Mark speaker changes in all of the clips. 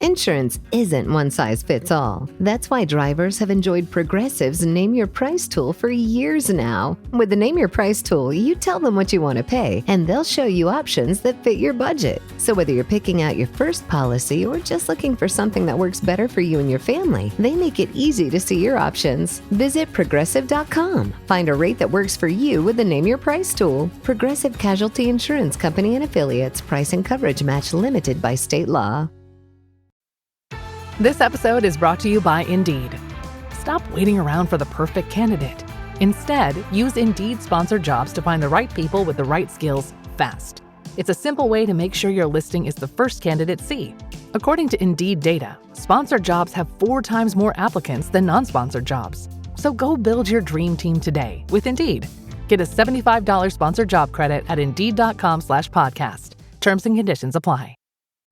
Speaker 1: Insurance isn't one size fits all. That's why drivers have enjoyed Progressive's Name Your Price tool for years now. With the Name Your Price tool, you tell them what you want to pay, and they'll show you options that fit your budget. So whether you're picking out your first policy or just looking for something that works better for you and your family, they make it easy to see your options. Visit Progressive.com. Find a rate that works for you with the Name Your Price tool. Progressive Casualty Insurance Company and Affiliates. Price and coverage match limited by state law.
Speaker 2: This episode is brought to you by Indeed. Stop waiting around for the perfect candidate. Instead, use Indeed sponsored jobs to find the right people with the right skills fast. It's a simple way to make sure your listing is the first candidates see. According to Indeed data, sponsored jobs have 4 times more applicants than non-sponsored jobs. So go build your dream team today with Indeed. Get a $75 sponsored job credit at Indeed.com/podcast. Terms and conditions apply.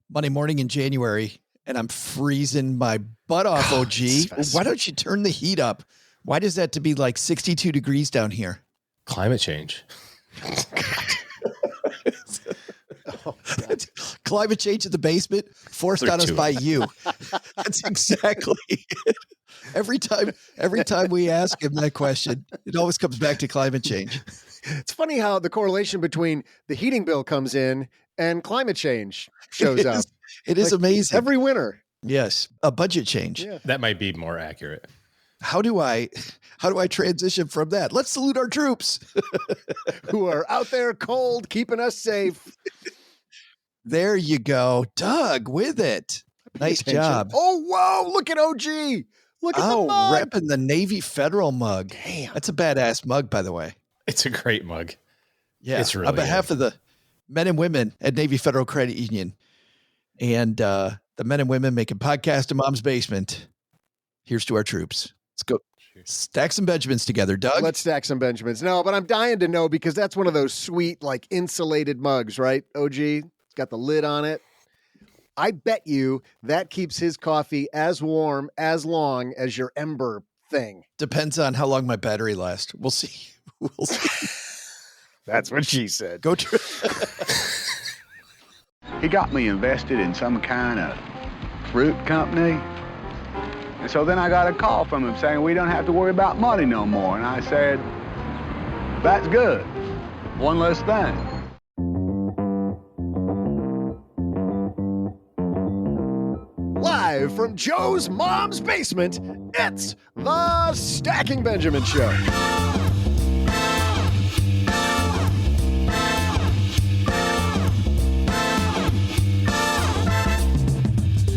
Speaker 3: Monday morning in January, and I'm freezing my butt off, OG. Why don't you turn the heat up? Why does that to be like 62 degrees down here?
Speaker 4: Climate change.
Speaker 3: Climate change in the basement forced on us by you. That's exactly it. Every time we ask him that question, it always comes back to climate change.
Speaker 5: It's funny how the correlation between the heating bill comes in and climate change shows up.
Speaker 3: It is amazing.
Speaker 5: Every winter.
Speaker 3: Yes. A budget change.
Speaker 5: Yeah.
Speaker 4: That might be more accurate.
Speaker 3: How do I transition from that? Let's salute our troops
Speaker 5: who are out there cold, keeping us safe.
Speaker 3: There you go. Doug with it. Nice job.
Speaker 5: Oh, whoa. Look at OG. Look at the mug.
Speaker 3: Repping the Navy Federal mug.
Speaker 5: Damn.
Speaker 3: That's a badass mug, by the way.
Speaker 4: It's a great mug.
Speaker 3: Yeah.
Speaker 4: It's really
Speaker 3: on behalf of the men and women at Navy Federal Credit Union and the men and women making podcast in Mom's Basement, here's to our troops. Let's go stack some Benjamins together, Doug.
Speaker 5: Let's stack some Benjamins. No, but I'm dying to know because that's one of those sweet, like insulated mugs, right? OG, it's got the lid on it. I bet you that keeps his coffee as warm as long as your Ember thing.
Speaker 3: Depends on how long my battery lasts. We'll see. We'll see.
Speaker 5: That's what she said.
Speaker 3: Go.
Speaker 6: He got me invested in some kind of fruit company. And so then I got a call from him saying, we don't have to worry about money no more. And I said, that's good. One less thing.
Speaker 5: Live from Joe's mom's basement, it's the Stacking Benjamin Show.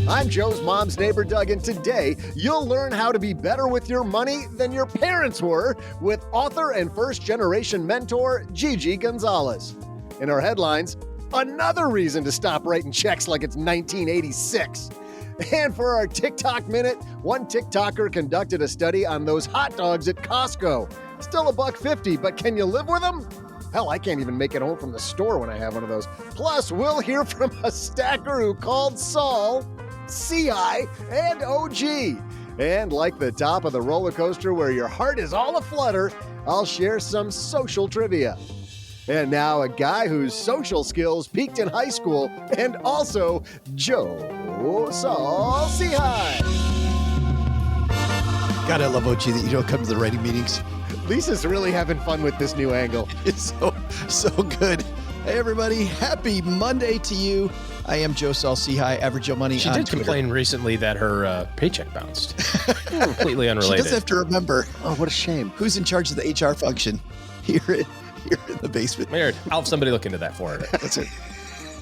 Speaker 5: I'm Joe's mom's neighbor, Doug, and today you'll learn how to be better with your money than your parents were with author and first-generation mentor, Gigi Gonzalez. In our headlines, another reason to stop writing checks like it's 1986. And for our TikTok minute, one TikToker conducted a study on those hot dogs at Costco. Still $1.50, but can you live with them? Hell, I can't even make it home from the store when I have one of those. Plus, we'll hear from a stacker who called Saul, CI, and OG. And like the top of the roller coaster where your heart is all aflutter, I'll share some social trivia. And now a guy whose social skills peaked in high school and also Joe Saul CI.
Speaker 3: God, I love OG that you don't come to the writing meetings.
Speaker 5: Lisa's really having fun with this new angle.
Speaker 3: It's so good. Hey, everybody. Happy Monday to you. I am Joe Saul CI, Average Joe Money.
Speaker 4: She
Speaker 3: on
Speaker 4: did
Speaker 3: Twitter.
Speaker 4: complain recently that her paycheck bounced. Completely unrelated.
Speaker 3: She does have to remember.
Speaker 5: Oh, what a shame.
Speaker 3: Who's in charge of the HR function here in the basement.
Speaker 4: Weird. I'll have somebody look into that for her.
Speaker 3: That's it.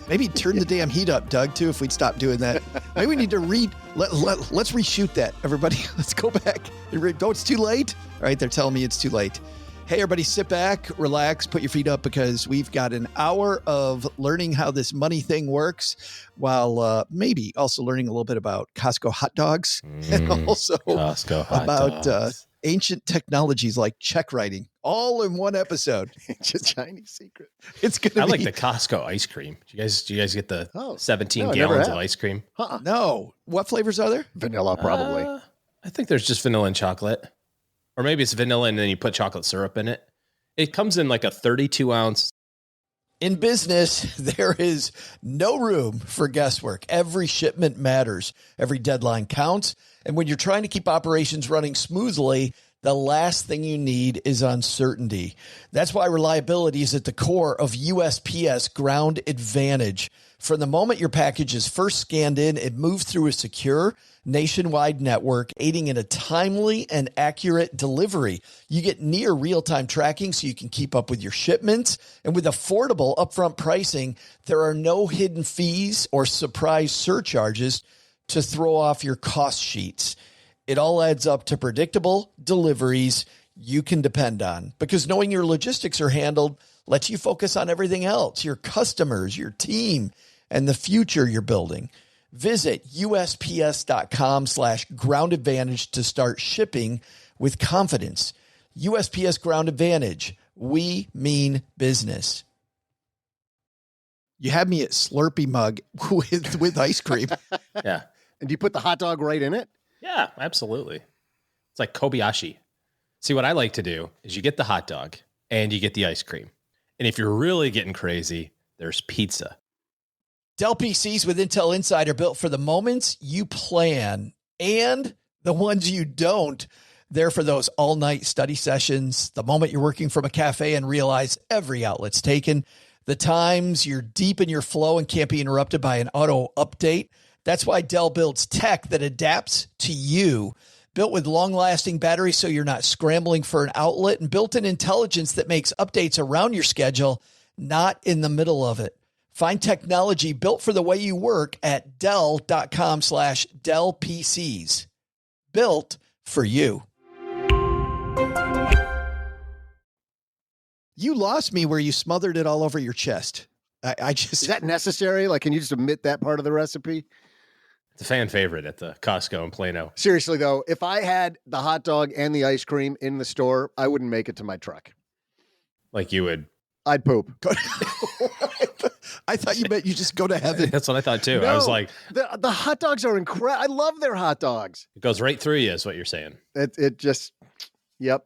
Speaker 3: Maybe turn the damn heat up, Doug, too, if we'd stop doing that. Maybe we need to let's reshoot that, everybody. Let's go back. Oh, it's too late? All right, they're telling me it's too late. Hey, everybody, sit back, relax, put your feet up, because we've got an hour of learning how this money thing works, while maybe also learning a little bit about Costco hot dogs, and also
Speaker 4: Costco hot
Speaker 3: about
Speaker 4: dogs.
Speaker 3: Ancient technologies like check writing, all in one episode.
Speaker 5: Ancient Chinese secret.
Speaker 3: It's gonna.
Speaker 4: I like the Costco ice cream. Do you guys get the 17
Speaker 5: no,
Speaker 4: gallons of ice cream?
Speaker 3: No. What flavors are there?
Speaker 5: Vanilla, probably.
Speaker 4: I think there's just vanilla and chocolate. Or maybe it's vanilla and then you put chocolate syrup in it. It comes in like a 32 ounce.
Speaker 3: In business, there is no room for guesswork. Every shipment matters. Every deadline counts. And when you're trying to keep operations running smoothly, the last thing you need is uncertainty. That's why reliability is at the core of USPS Ground Advantage. From the moment your package is first scanned in, it moves through a secure nationwide network, aiding in a timely and accurate delivery. You get near real-time tracking so you can keep up with your shipments. And with affordable upfront pricing, there are no hidden fees or surprise surcharges to throw off your cost sheets. It all adds up to predictable deliveries you can depend on, because knowing your logistics are handled lets you focus on everything else, your customers, your team, and the future you're building. Visit USPS.com/Ground Advantage to start shipping with confidence. USPS Ground Advantage. We mean business. You had me at Slurpee mug with ice cream.
Speaker 4: Yeah.
Speaker 5: And do you put the hot dog right in it?
Speaker 4: Yeah, absolutely. It's like Kobayashi. See, what I like to do is you get the hot dog and you get the ice cream. And if you're really getting crazy, there's pizza.
Speaker 3: Dell PCs with Intel Inside are built for the moments you plan and the ones you don't. They're for those all-night study sessions, the moment you're working from a cafe and realize every outlet's taken, the times you're deep in your flow and can't be interrupted by an auto update. That's why Dell builds tech that adapts to you. Built with long-lasting batteries so you're not scrambling for an outlet, and built-in intelligence that makes updates around your schedule, not in the middle of it. Find technology built for the way you work at Dell.com/Dell PCs. Built for you. You lost me where you smothered it all over your chest. I just...
Speaker 5: Is that necessary? Like, can you just omit that part of the recipe?
Speaker 4: It's a fan favorite at the Costco in Plano.
Speaker 5: Seriously, though, if I had the hot dog and the ice cream in the store, I wouldn't make it to my truck.
Speaker 4: Like you would.
Speaker 5: I'd poop.
Speaker 3: I thought you meant you just go to heaven.
Speaker 4: That's what I thought too.
Speaker 5: No,
Speaker 4: I was like,
Speaker 5: the hot dogs are incredible. I love their hot dogs.
Speaker 4: it goes right through you is what you're saying.
Speaker 5: It just, yep.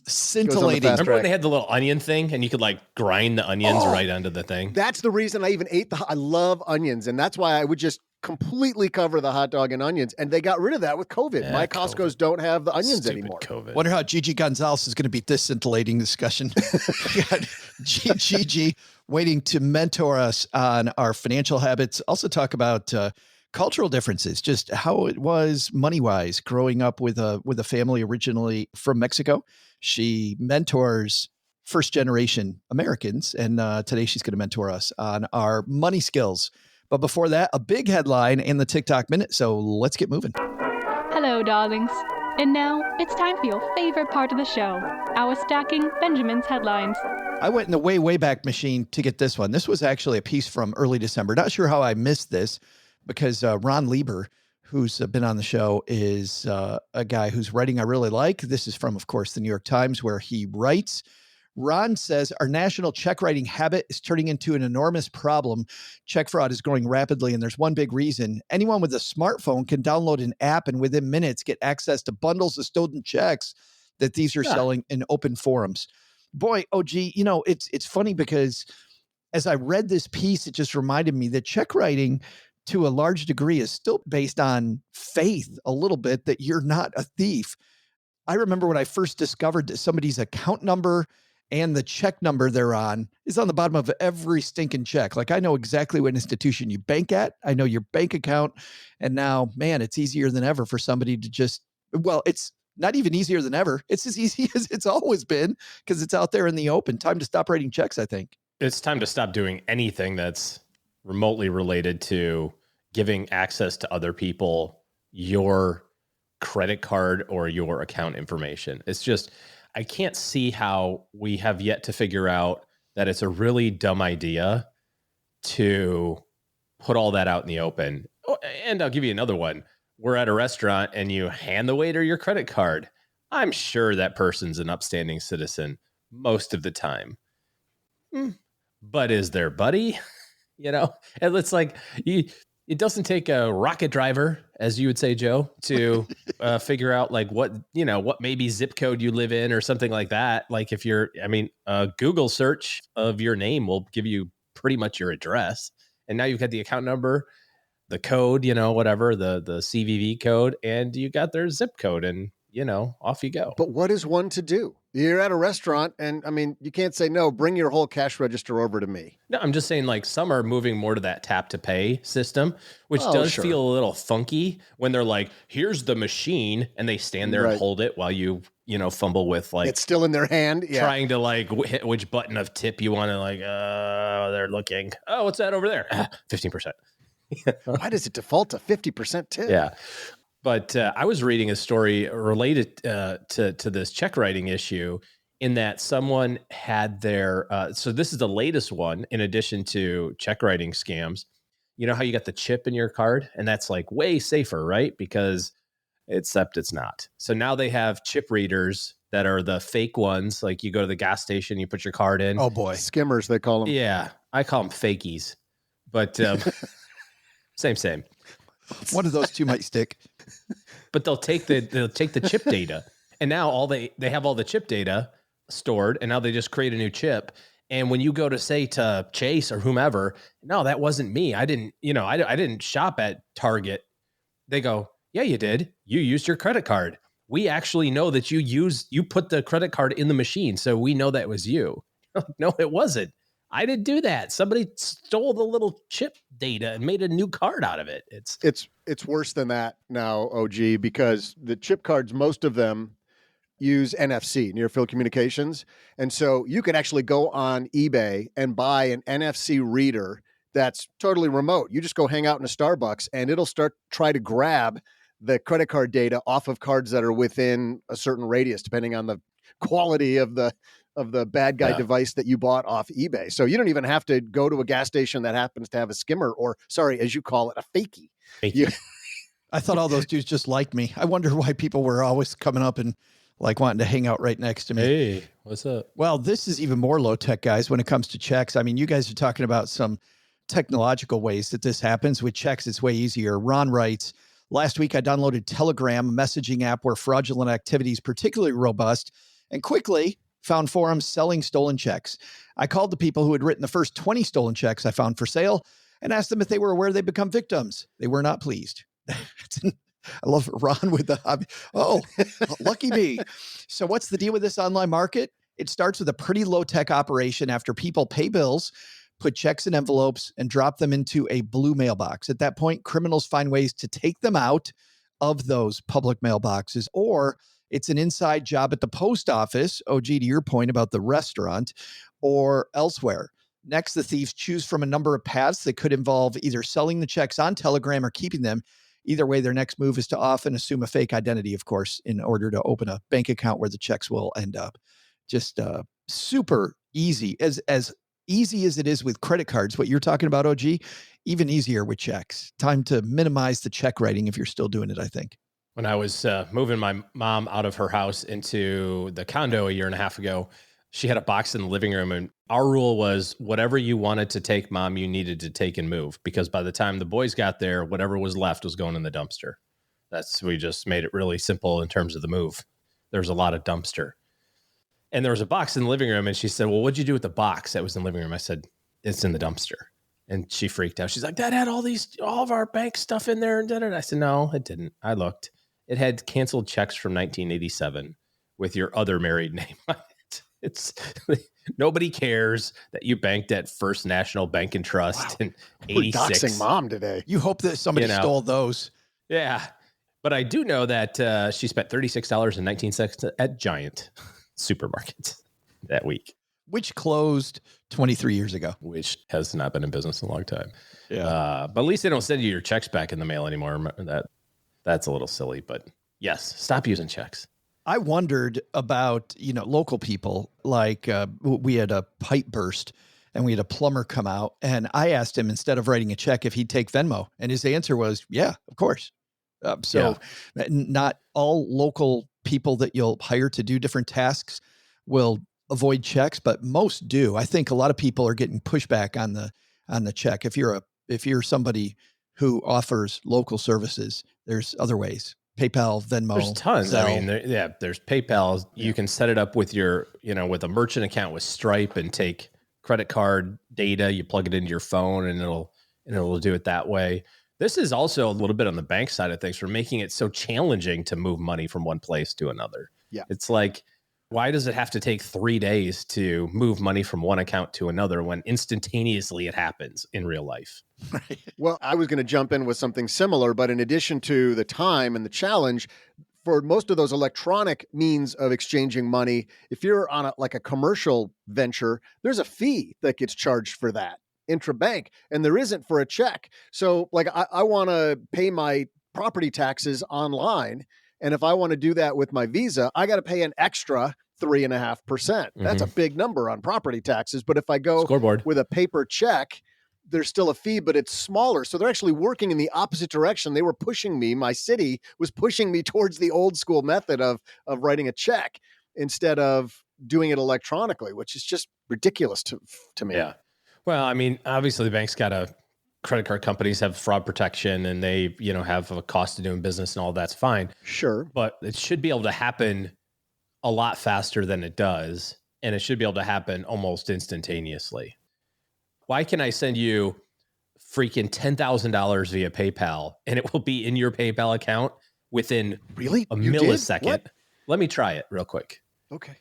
Speaker 3: Scintillating.
Speaker 4: Remember when they had the little onion thing and you could like grind the onions right onto the thing?
Speaker 5: That's the reason I even ate I love onions. And that's why I would just completely cover the hot dog in onions. And they got rid of that with COVID.
Speaker 4: Yeah,
Speaker 5: My Costco's don't have the onions
Speaker 4: Stupid
Speaker 5: anymore.
Speaker 4: COVID.
Speaker 3: Wonder how Gigi Gonzalez is going to beat this scintillating discussion. We got Gigi waiting to mentor us on our financial habits. Also talk about cultural differences, just how it was money-wise growing up with a family originally from Mexico. She mentors first-generation Americans, and today she's going to mentor us on our money skills. But before that, a big headline in the TikTok Minute, so let's get moving.
Speaker 7: Hello, darlings. And now, it's time for your favorite part of the show, our Stacking Benjamin's Headlines.
Speaker 3: I went in the way back machine to get this one. This was actually a piece from early December. Not sure how I missed this because Ron Lieber, who's been on the show, is a guy whose writing I really like. This is from, of course, the New York Times, where he writes, Ron says our national check writing habit is turning into an enormous problem. Check fraud is growing rapidly, and there's one big reason. Anyone with a smartphone can download an app and within minutes get access to bundles of stolen checks that these are selling in open forums. Boy, OG, it's funny because as I read this piece, it just reminded me that check writing to a large degree is still based on faith a little bit that you're not a thief. I remember when I first discovered that somebody's account number and the check number they're on is on the bottom of every stinking check. Like, I know exactly what institution you bank at. I know your bank account. And now, man, it's easier than ever for somebody to just, well, it's not even easier than ever. It's as easy as it's always been because it's out there in the open. Time to stop writing checks, I think.
Speaker 4: It's time to stop doing anything that's remotely related to giving access to other people your credit card or your account information. It's just, I can't see how we have yet to figure out that it's a really dumb idea to put all that out in the open. Oh, and I'll give you another one. We're at a restaurant and you hand the waiter your credit card. I'm sure that person's an upstanding citizen most of the time. But is their buddy? And it's like, it doesn't take a rocket driver, as you would say, Joe, to figure out like what maybe zip code you live in or something like that. Like if you're, a Google search of your name will give you pretty much your address. And now you've got the account number, the code, whatever, the CVV code, and you got their zip code, and, off you go.
Speaker 5: But what is one to do? You're at a restaurant, and I mean, you can't say, no, bring your whole cash register over to me.
Speaker 4: No, I'm just saying, like, some are moving more to that tap to pay system, which does feel a little funky when they're like, here's the machine, and they stand there and hold it while you, fumble with, like,
Speaker 5: it's still in their hand. Yeah.
Speaker 4: Trying to, like, hit which button of tip you want to, like, they're looking. Oh, what's that over there? 15%.
Speaker 5: Why does it default to 50% tip?
Speaker 4: Yeah. But I was reading a story related to this check writing issue, in that someone had their, so this is the latest one, in addition to check writing scams. You know how you got the chip in your card, and that's like way safer, right? Because except it's not. So now they have chip readers that are the fake ones. Like, you go to the gas station, you put your card in.
Speaker 3: Oh boy.
Speaker 5: Skimmers, they call them.
Speaker 4: Yeah. I call them fakies, but same.
Speaker 3: One of those two might stick.
Speaker 4: But they'll take the chip data, and now they have all the chip data stored, and now they just create a new chip. And when you go to say to Chase or whomever, no, that wasn't me. I didn't, I didn't shop at Target. They go, yeah, you did. You used your credit card. We actually know that you put the credit card in the machine, so we know that was you. No, it wasn't. I didn't do that. Somebody stole the little chip data and made a new card out of it.
Speaker 5: It's worse than that now, OG, because the chip cards, most of them use NFC, near field communications. And so you can actually go on eBay and buy an NFC reader that's totally remote. You just go hang out in a Starbucks, and it'll try to grab the credit card data off of cards that are within a certain radius, depending on the quality of the bad guy device that you bought off eBay. So you don't even have to go to a gas station that happens to have a skimmer, or, sorry, as you call it, a fakie.
Speaker 3: I thought all those dudes just liked me. I wonder why people were always coming up and like wanting to hang out right next to me.
Speaker 4: Hey, what's up?
Speaker 3: Well, this is even more low tech, guys, when it comes to checks. I mean, you guys are talking about some technological ways that this happens. With checks, it's way easier. Ron writes, last week I downloaded Telegram, a messaging app where fraudulent activity is particularly robust, and quickly found forums selling stolen checks. I called the people who had written the first 20 stolen checks I found for sale and asked them if they were aware they'd become victims. They were not pleased. I love Ron with the hobby. Oh, lucky me. So what's the deal with this online market? It starts with a pretty low-tech operation after people pay bills, put checks in envelopes, and drop them into a blue mailbox. At that point, criminals find ways to take them out of those public mailboxes, or it's an inside job at the post office, OG, to your point about the restaurant, or elsewhere. Next, the thieves choose from a number of paths that could involve either selling the checks on Telegram or keeping them. Either way, their next move is to often assume a fake identity, of course, in order to open a bank account where the checks will end up. Just super easy. As easy as it is with credit cards, what you're talking about, OG, even easier with checks. Time to minimize the check writing if you're still doing it, I think.
Speaker 4: When I was moving my mom out of her house into the condo a year and a half ago, she had a box in the living room, and our rule was whatever you wanted to take, Mom, you needed to take and move, because by the time the boys got there, whatever was left was going in the dumpster. We just made it really simple in terms of the move. There's a lot of dumpster. And there was a box in the living room, and she said, well, what'd you do with the box that was in the living room? I said, it's in the dumpster. And she freaked out. She's like, that had all of our bank stuff in there. And I said, no, it didn't. I looked. It had canceled checks from 1987 with your other married name on it. It's nobody cares that you banked at First National Bank and Trust in 86.
Speaker 5: We're doxing Mom today.
Speaker 3: You hope that somebody stole those.
Speaker 4: Yeah. But I do know that she spent $36.19 at Giant Supermarket that week.
Speaker 3: Which closed 23 years ago.
Speaker 4: Which has not been in business in a long time.
Speaker 3: Yeah.
Speaker 4: But at least they don't send you your checks back in the mail anymore. That's a little silly, but yes, stop using checks.
Speaker 3: I wondered about, local people, like we had a pipe burst and we had a plumber come out, and I asked him, instead of writing a check, if he'd take Venmo. And his answer was, yeah, of course. Not all local people that you'll hire to do different tasks will avoid checks, but most do. I think a lot of people are getting pushback on the check. If you're somebody who offers local services, there's other ways. PayPal, Venmo.
Speaker 4: There's tons.
Speaker 3: Zelle.
Speaker 4: I mean, there's PayPal. You can set it up with your, with a merchant account with Stripe and take credit card data, you plug it into your phone, and it'll do it that way. This is also a little bit on the bank side of things for making it so challenging to move money from one place to another.
Speaker 5: Yeah.
Speaker 4: It's like, why does it have to take 3 days to move money from one account to another when instantaneously it happens in real life?
Speaker 5: Right. Well, I was going to jump in with something similar, but in addition to the time and the challenge, for most of those electronic means of exchanging money, if you're on a commercial venture, there's a fee that gets charged for that intrabank, and there isn't for a check. So like I want to pay my property taxes online, and if I want to do that with my Visa, I got to pay an extra 3.5%. That's a big number on property taxes. But if I go with a paper check, there's still a fee, but it's smaller. So they're actually working in the opposite direction. They were pushing me, my city was pushing me towards the old school method of writing a check instead of doing it electronically, which is just ridiculous to me.
Speaker 4: Yeah. Well, I mean, obviously the credit card companies have fraud protection, and they, have a cost of doing business and all that's fine.
Speaker 5: Sure.
Speaker 4: But it should be able to happen a lot faster than it does. And it should be able to happen almost instantaneously. Why can I send you freaking $10,000 via PayPal and it will be in your PayPal account within a millisecond? Let me try it real quick.
Speaker 5: Okay.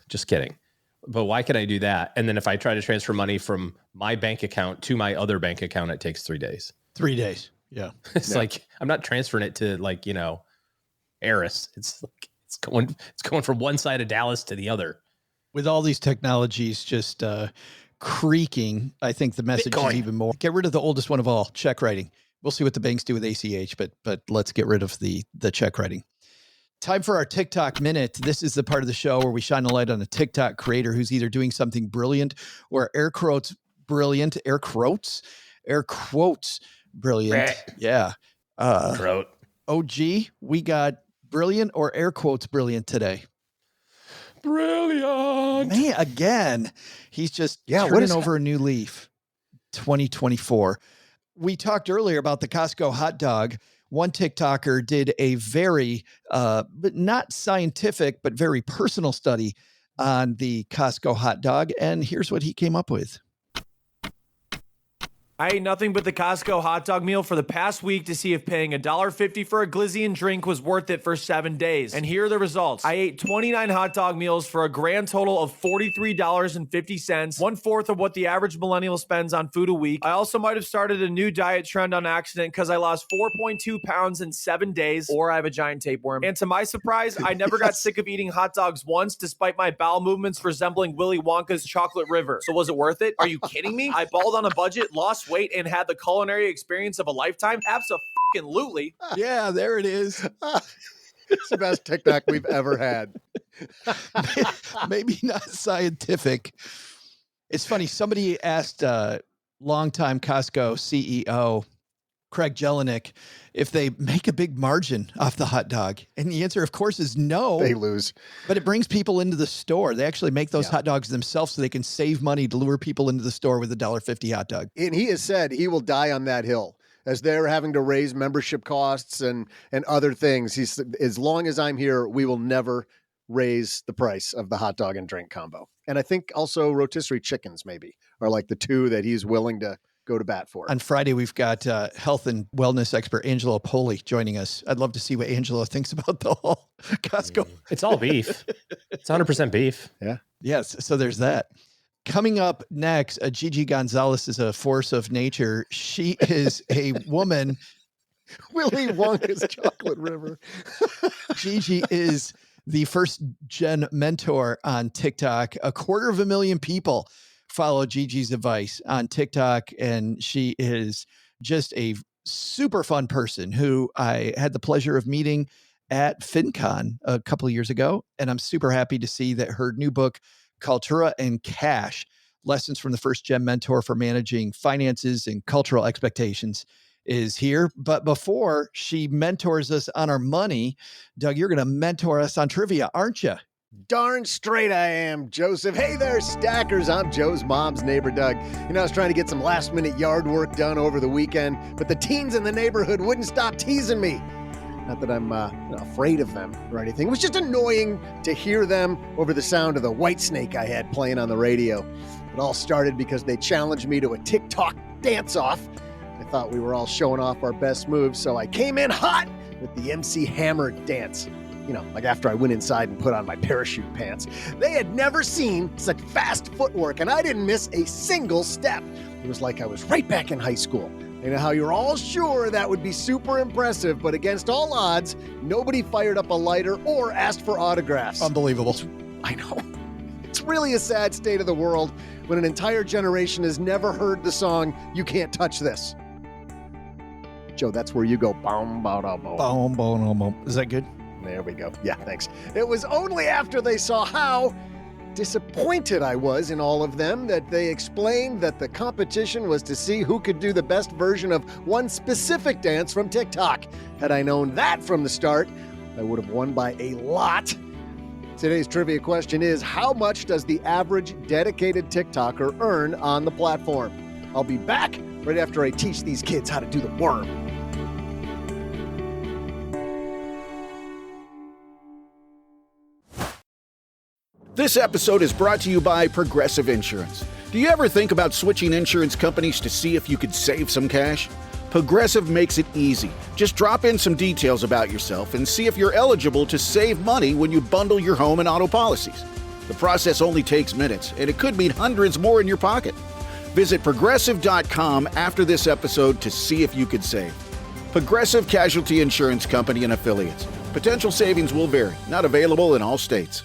Speaker 4: Just kidding. But why can I do that? And then if I try to transfer money from my bank account to my other bank account, it takes 3 days.
Speaker 3: 3 days. Yeah.
Speaker 4: It's like, I'm not transferring it to Eris. It's like, it's going from one side of Dallas to the other.
Speaker 3: With all these technologies just creaking, I think the message is even more. Get rid of the oldest one of all, check writing. We'll see what the banks do with ACH, but let's get rid of the check writing. Time for our TikTok minute. This is the part of the show where we shine a light on a TikTok creator who's either doing something brilliant or air quotes brilliant, air quotes brilliant. Yeah. OG, we got brilliant or air quotes brilliant today.
Speaker 4: Brilliant.
Speaker 3: Man, again, he's just turning over a new leaf. 2024. We talked earlier about the Costco hot dog. One TikToker did a very, but not scientific, but very personal study on the Costco hot dog. And here's what he came up with.
Speaker 8: I ate nothing but the Costco hot dog meal for the past week to see if paying $1.50 for a glizzy and drink was worth it for 7 days. And here are the results. I ate 29 hot dog meals for a grand total of $43.50, 1/4 of what the average millennial spends on food a week. I also might have started a new diet trend on accident because I lost 4.2 pounds in 7 days, or I have a giant tapeworm. And to my surprise, I never got sick of eating hot dogs once, despite my bowel movements resembling Willy Wonka's chocolate river. So was it worth it? Are you kidding me? I balled on a budget, lost weight, and had the culinary experience of a lifetime? Abso-fucking-lutely.
Speaker 3: Yeah, there it is.
Speaker 5: It's the best TikTok we've ever had.
Speaker 3: Maybe not scientific. It's funny. Somebody asked longtime Costco CEO Craig Jelinek if they make a big margin off the hot dog. And the answer, of course, is no.
Speaker 5: They lose.
Speaker 3: But it brings people into the store. They actually make those hot dogs themselves so they can save money to lure people into the store with a $1.50 hot dog.
Speaker 5: And he has said he will die on that hill as they're having to raise membership costs and other things. He's, as long as I'm here, we will never raise the price of the hot dog and drink combo. And I think also rotisserie chickens maybe are like the two that he's willing to go to bat for.
Speaker 3: On Friday, we've got health and wellness expert Angelo Poli joining us. I'd love to see what Angelo thinks about the whole Costco.
Speaker 4: It's all beef. It's 100% beef.
Speaker 5: Yeah.
Speaker 3: Yes. So there's that. Coming up next, Gigi Gonzalez is a force of nature. She is a woman.
Speaker 5: Willy Wonka's chocolate river.
Speaker 3: Gigi is the first gen mentor on TikTok. 250,000 people follow Gigi's advice on TikTok, and she is just a super fun person who I had the pleasure of meeting at FinCon a couple of years ago. And I'm super happy to see that her new book, Cultura and Cash, Lessons from the First Gen Mentor for Managing Finances and Cultural Expectations, is here. But before she mentors us on our money, Doug, you're going to mentor us on trivia, aren't you?
Speaker 5: Darn straight I am, Joseph. Hey there, stackers. I'm Joe's mom's neighbor, Doug. I was trying to get some last-minute yard work done over the weekend, but the teens in the neighborhood wouldn't stop teasing me. Not that I'm afraid of them or anything. It was just annoying to hear them over the sound of the White Snake I had playing on the radio. It all started because they challenged me to a TikTok dance-off. I thought we were all showing off our best moves, so I came in hot with the MC Hammer dance. You know, like after I went inside and put on my parachute pants. They had never seen such fast footwork, and I didn't miss a single step. It was like I was right back in high school. You know how you're all sure that would be super impressive, but against all odds, nobody fired up a lighter or asked for autographs.
Speaker 3: Unbelievable.
Speaker 5: I know. It's really a sad state of the world when an entire generation has never heard the song, You Can't Touch This. Joe, that's where you go. Boom, boom, boom, boom.
Speaker 3: Boom, boom, boom. Is that good?
Speaker 5: There we go. Yeah, thanks. It was only after they saw how disappointed I was in all of them that they explained that the competition was to see who could do the best version of one specific dance from TikTok. Had I known that from the start, I would have won by a lot. Today's trivia question is, how much does the average dedicated TikToker earn on the platform? I'll be back right after I teach these kids how to do the worm.
Speaker 9: This episode is brought to you by Progressive Insurance. Do you ever think about switching insurance companies to see if you could save some cash? Progressive makes it easy. Just drop in some details about yourself and see if you're eligible to save money when you bundle your home and auto policies. The process only takes minutes, and it could mean hundreds more in your pocket. Visit Progressive.com after this episode to see if you could save. Progressive Casualty Insurance Company and Affiliates. Potential savings will vary. Not available in all states.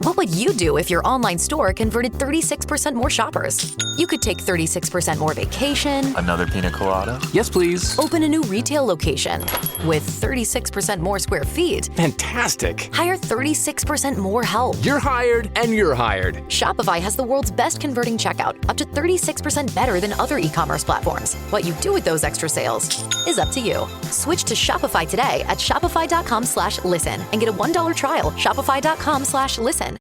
Speaker 10: What would you do if your online store converted 36% more shoppers? You could take 36% more vacation.
Speaker 11: Another pina colada?
Speaker 12: Yes, please.
Speaker 10: Open a new retail location with 36% more square feet.
Speaker 12: Fantastic.
Speaker 10: Hire 36% more help.
Speaker 12: You're hired and you're hired.
Speaker 10: Shopify has the world's best converting checkout, up to 36% better than other e-commerce platforms. What you do with those extra sales is up to you. Switch to Shopify today at shopify.com/listen and get a $1 trial. Shopify.com/listen.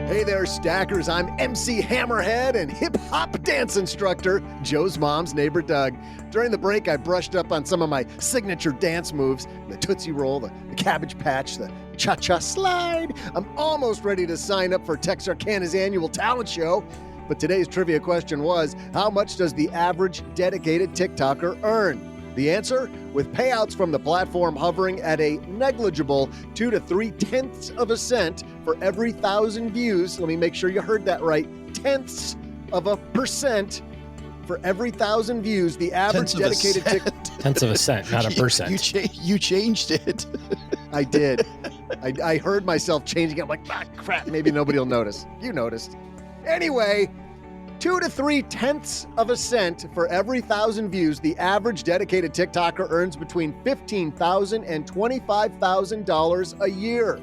Speaker 5: Hey there, stackers. I'm MC Hammerhead and hip-hop dance instructor, Joe's mom's neighbor, Doug. During the break, I brushed up on some of my signature dance moves, the Tootsie Roll, the Cabbage Patch, the Cha-Cha Slide. I'm almost ready to sign up for Texarkana's annual talent show. But today's trivia question was, how much does the average dedicated TikToker earn? The answer, with payouts from the platform hovering at a negligible 2 to 3/10 of a cent for every 1,000 views. Let me make sure you heard that right. 0.1% for every 1,000 views. The average dedicated TikTok.
Speaker 4: 10th of a cent, not a percent.
Speaker 3: You changed it.
Speaker 5: I did. I heard myself changing it. I'm like, crap, maybe nobody will notice. You noticed. Anyway, 2 to 3/10 of a cent for every 1,000 views. The average dedicated TikToker earns between $15,000 and $25,000 a year.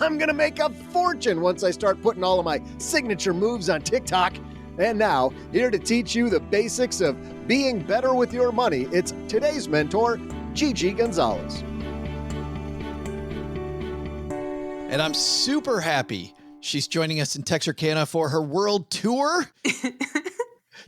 Speaker 5: I'm going to make a fortune once I start putting all of my signature moves on TikTok. And now, here to teach you the basics of being better with your money, it's today's mentor, Gigi Gonzalez.
Speaker 3: And I'm super happy she's joining us in Texarkana for her world tour.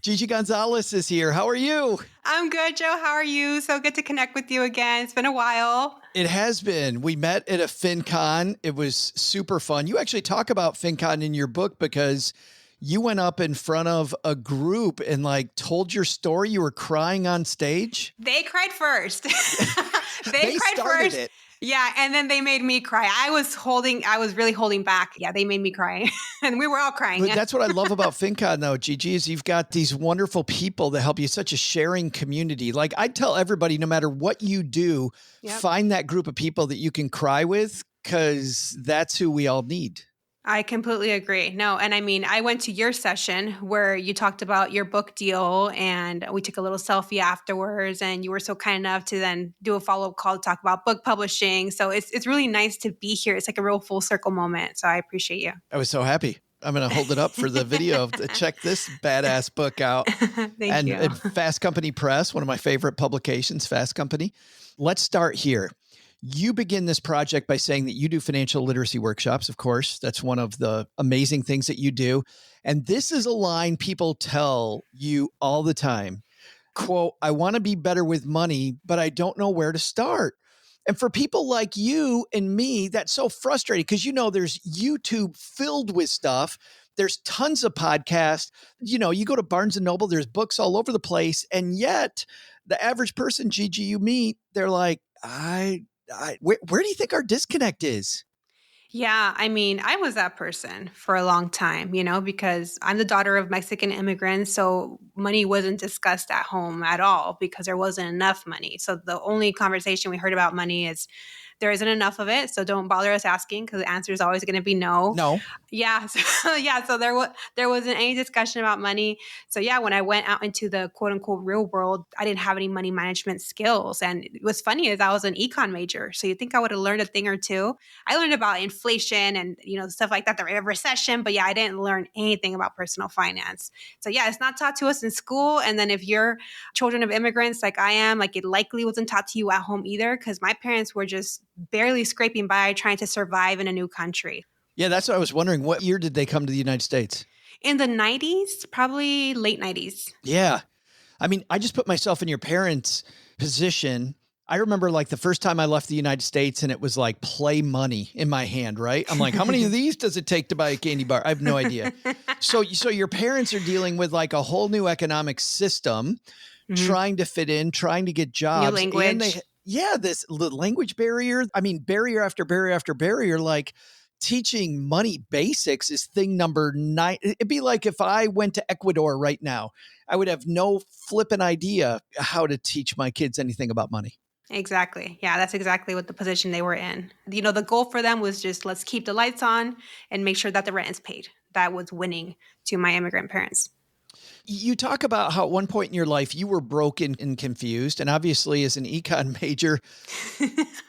Speaker 3: Gigi Gonzalez is here. How are you?
Speaker 13: I'm good, Joe. How are you? So good to connect with you again. It's been a while.
Speaker 3: It has been. We met at a FinCon. It was super fun. You actually talk about FinCon in your book because you went up in front of a group and told your story. You were crying on stage.
Speaker 13: They cried first. they cried
Speaker 3: started
Speaker 13: first.
Speaker 3: It.
Speaker 13: Yeah, and then they made me cry. I was really holding back. Yeah, they made me cry. And we were all crying.
Speaker 3: But that's what I love about FinCon, though, Gigi, is you've got these wonderful people that help you, such a sharing community. Like I tell everybody, no matter what you do, find that group of people that you can cry with, because that's who we all need.
Speaker 13: I completely agree. No, and I mean, I went to your session where you talked about your book deal and we took a little selfie afterwards, and you were so kind enough to then do a follow-up call to talk about book publishing. So it's really nice to be here. It's like a real full circle moment. So I appreciate you.
Speaker 3: I was so happy. I'm going to hold it up for the video. Check this badass book out.
Speaker 13: Thank you.
Speaker 3: And Fast Company Press, one of my favorite publications, Fast Company. Let's start here. You begin this project by saying that you do financial literacy workshops, of course. That's one of the amazing things that you do. And this is a line people tell you all the time. quote, I want to be better with money, but I don't know where to start. And for people like you and me, that's so frustrating because, there's YouTube filled with stuff. There's tons of podcasts. You go to Barnes and Noble, there's books all over the place. And yet the average person, Gigi, you meet, they're like, where do you think our disconnect is?
Speaker 13: Yeah, I mean, I was that person for a long time, because I'm the daughter of Mexican immigrants. So money wasn't discussed at home at all because there wasn't enough money. So the only conversation we heard about money is there isn't enough of it. So don't bother us asking because the answer is always going to be no.
Speaker 3: No.
Speaker 13: Yeah. So there wasn't any discussion about money. So yeah, when I went out into the quote unquote real world, I didn't have any money management skills. And what's funny is I was an econ major. So you think I would have learned a thing or two. I learned about inflation and, stuff like that, the recession. But yeah, I didn't learn anything about personal finance. So yeah, it's not taught to us in school. And then if you're children of immigrants like I am, like it likely wasn't taught to you at home either because my parents were just barely scraping by trying to survive in a new country.
Speaker 3: Yeah, that's what I was wondering. What year did they come to the United States?
Speaker 13: In the 90s, probably late 90s.
Speaker 3: Yeah. I mean, I just put myself in your parents' position. I remember like the first time I left the United States and it was like play money in my hand, right? I'm like, how many of these does it take to buy a candy bar? I have no idea. So your parents are dealing with like a whole new economic system, trying to fit in, trying to get jobs.
Speaker 13: New language.
Speaker 3: And this language barrier. I mean, barrier after barrier after barrier, like teaching money basics is thing number 9. It'd be like if I went to Ecuador right now, I would have no flipping idea how to teach my kids anything about money.
Speaker 13: Exactly. Yeah, that's exactly what the position they were in. The goal for them was just let's keep the lights on and make sure that the rent is paid. That was winning to my immigrant parents.
Speaker 3: You talk about how at one point in your life you were broken and confused. And obviously as an econ major,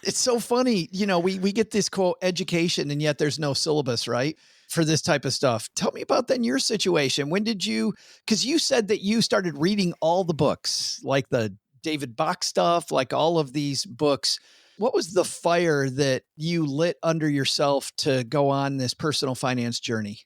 Speaker 3: it's so funny. We get this quote education and yet there's no syllabus, right? For this type of stuff. Tell me about then your situation. When did because you said that you started reading all the books, like the David Bach stuff, like all of these books. What was the fire that you lit under yourself to go on this personal finance journey?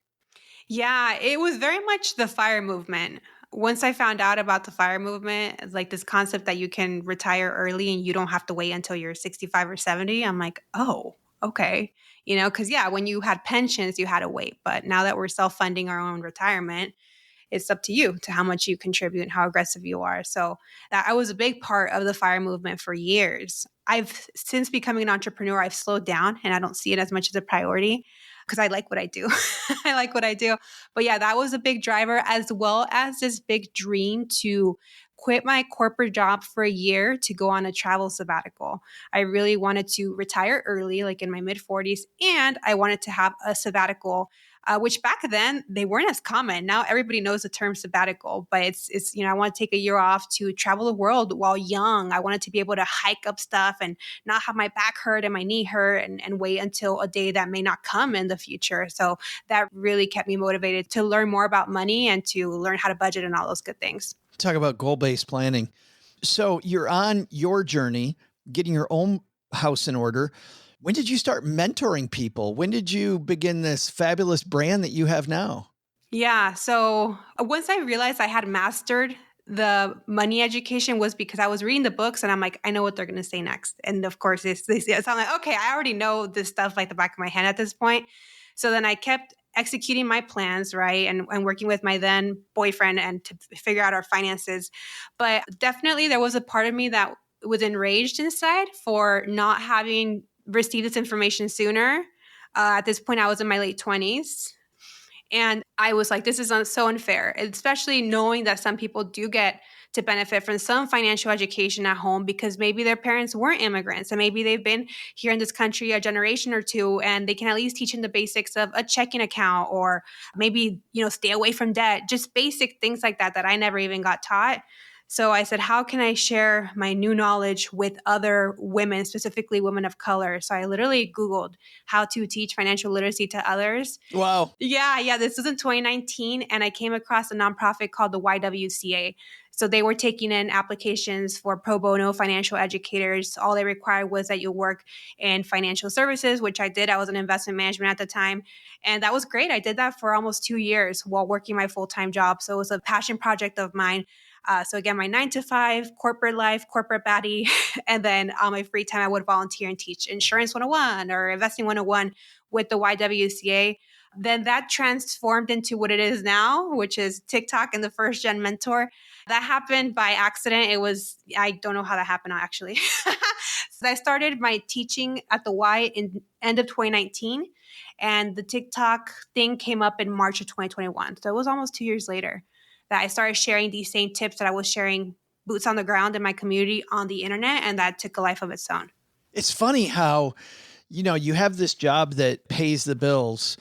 Speaker 13: Yeah, it was very much the FIRE movement. Once I found out about the FIRE movement, like this concept that you can retire early and you don't have to wait until you're 65 or 70, I'm like, oh, okay. Because yeah, when you had pensions, you had to wait. But now that we're self-funding our own retirement, it's up to you to how much you contribute and how aggressive you are. So that I was a big part of the FIRE movement for years. Since becoming an entrepreneur, I've slowed down and I don't see it as much as a priority because I like what I do. I like what I do. But yeah, that was a big driver as well as this big dream to quit my corporate job for a year to go on a travel sabbatical. I really wanted to retire early, like in my mid 40s, and I wanted to have a sabbatical, which back then they weren't as common. Now everybody knows the term sabbatical, but it's I want to take a year off to travel the world while young. I wanted to be able to hike up stuff and not have my back hurt and my knee hurt and wait until a day that may not come in the future. So that really kept me motivated to learn more about money and to learn how to budget and all those good things.
Speaker 3: Talk about goal-based planning. So you're on your journey, getting your own house in order. When did you start mentoring people? When did you begin this fabulous brand that you have now?
Speaker 13: Yeah. So once I realized I had mastered the money education was because I was reading the books and I'm like, I know what they're going to say next. And of course, so I'm like, okay, I already know this stuff like the back of my hand at this point. So then I kept executing my plans, right? And working with my then boyfriend and to figure out our finances. But definitely there was a part of me that was enraged inside for not having received this information sooner. At this point, I was in my late 20s. And I was like, this is so unfair, especially knowing that some people do get to benefit from some financial education at home because maybe their parents weren't immigrants and maybe they've been here in this country a generation or two and they can at least teach them the basics of a checking account or maybe, stay away from debt, just basic things like that I never even got taught. So I said, how can I share my new knowledge with other women, specifically women of color? So I literally Googled how to teach financial literacy to others.
Speaker 3: Wow.
Speaker 13: Yeah. This was in 2019. And I came across a nonprofit called the YWCA. So they were taking in applications for pro bono financial educators. All they required was that you work in financial services, which I did. I was in investment management at the time. And that was great. I did that for almost 2 years while working my full-time job. So it was a passion project of mine. So again, my 9 to 5, corporate life, corporate baddie. And then on my free time, I would volunteer and teach Insurance 101 or Investing 101 with the YWCA. Then that transformed into what it is now, which is TikTok and the First Gen Mentor. That happened by accident. I don't know how that happened actually. So I started my teaching at the Y in end of 2019. And the TikTok thing came up in March of 2021. So it was almost 2 years later that I started sharing these same tips that I was sharing boots on the ground in my community on the internet. And that took a life of its own.
Speaker 3: It's funny how, you have this job that pays the bills,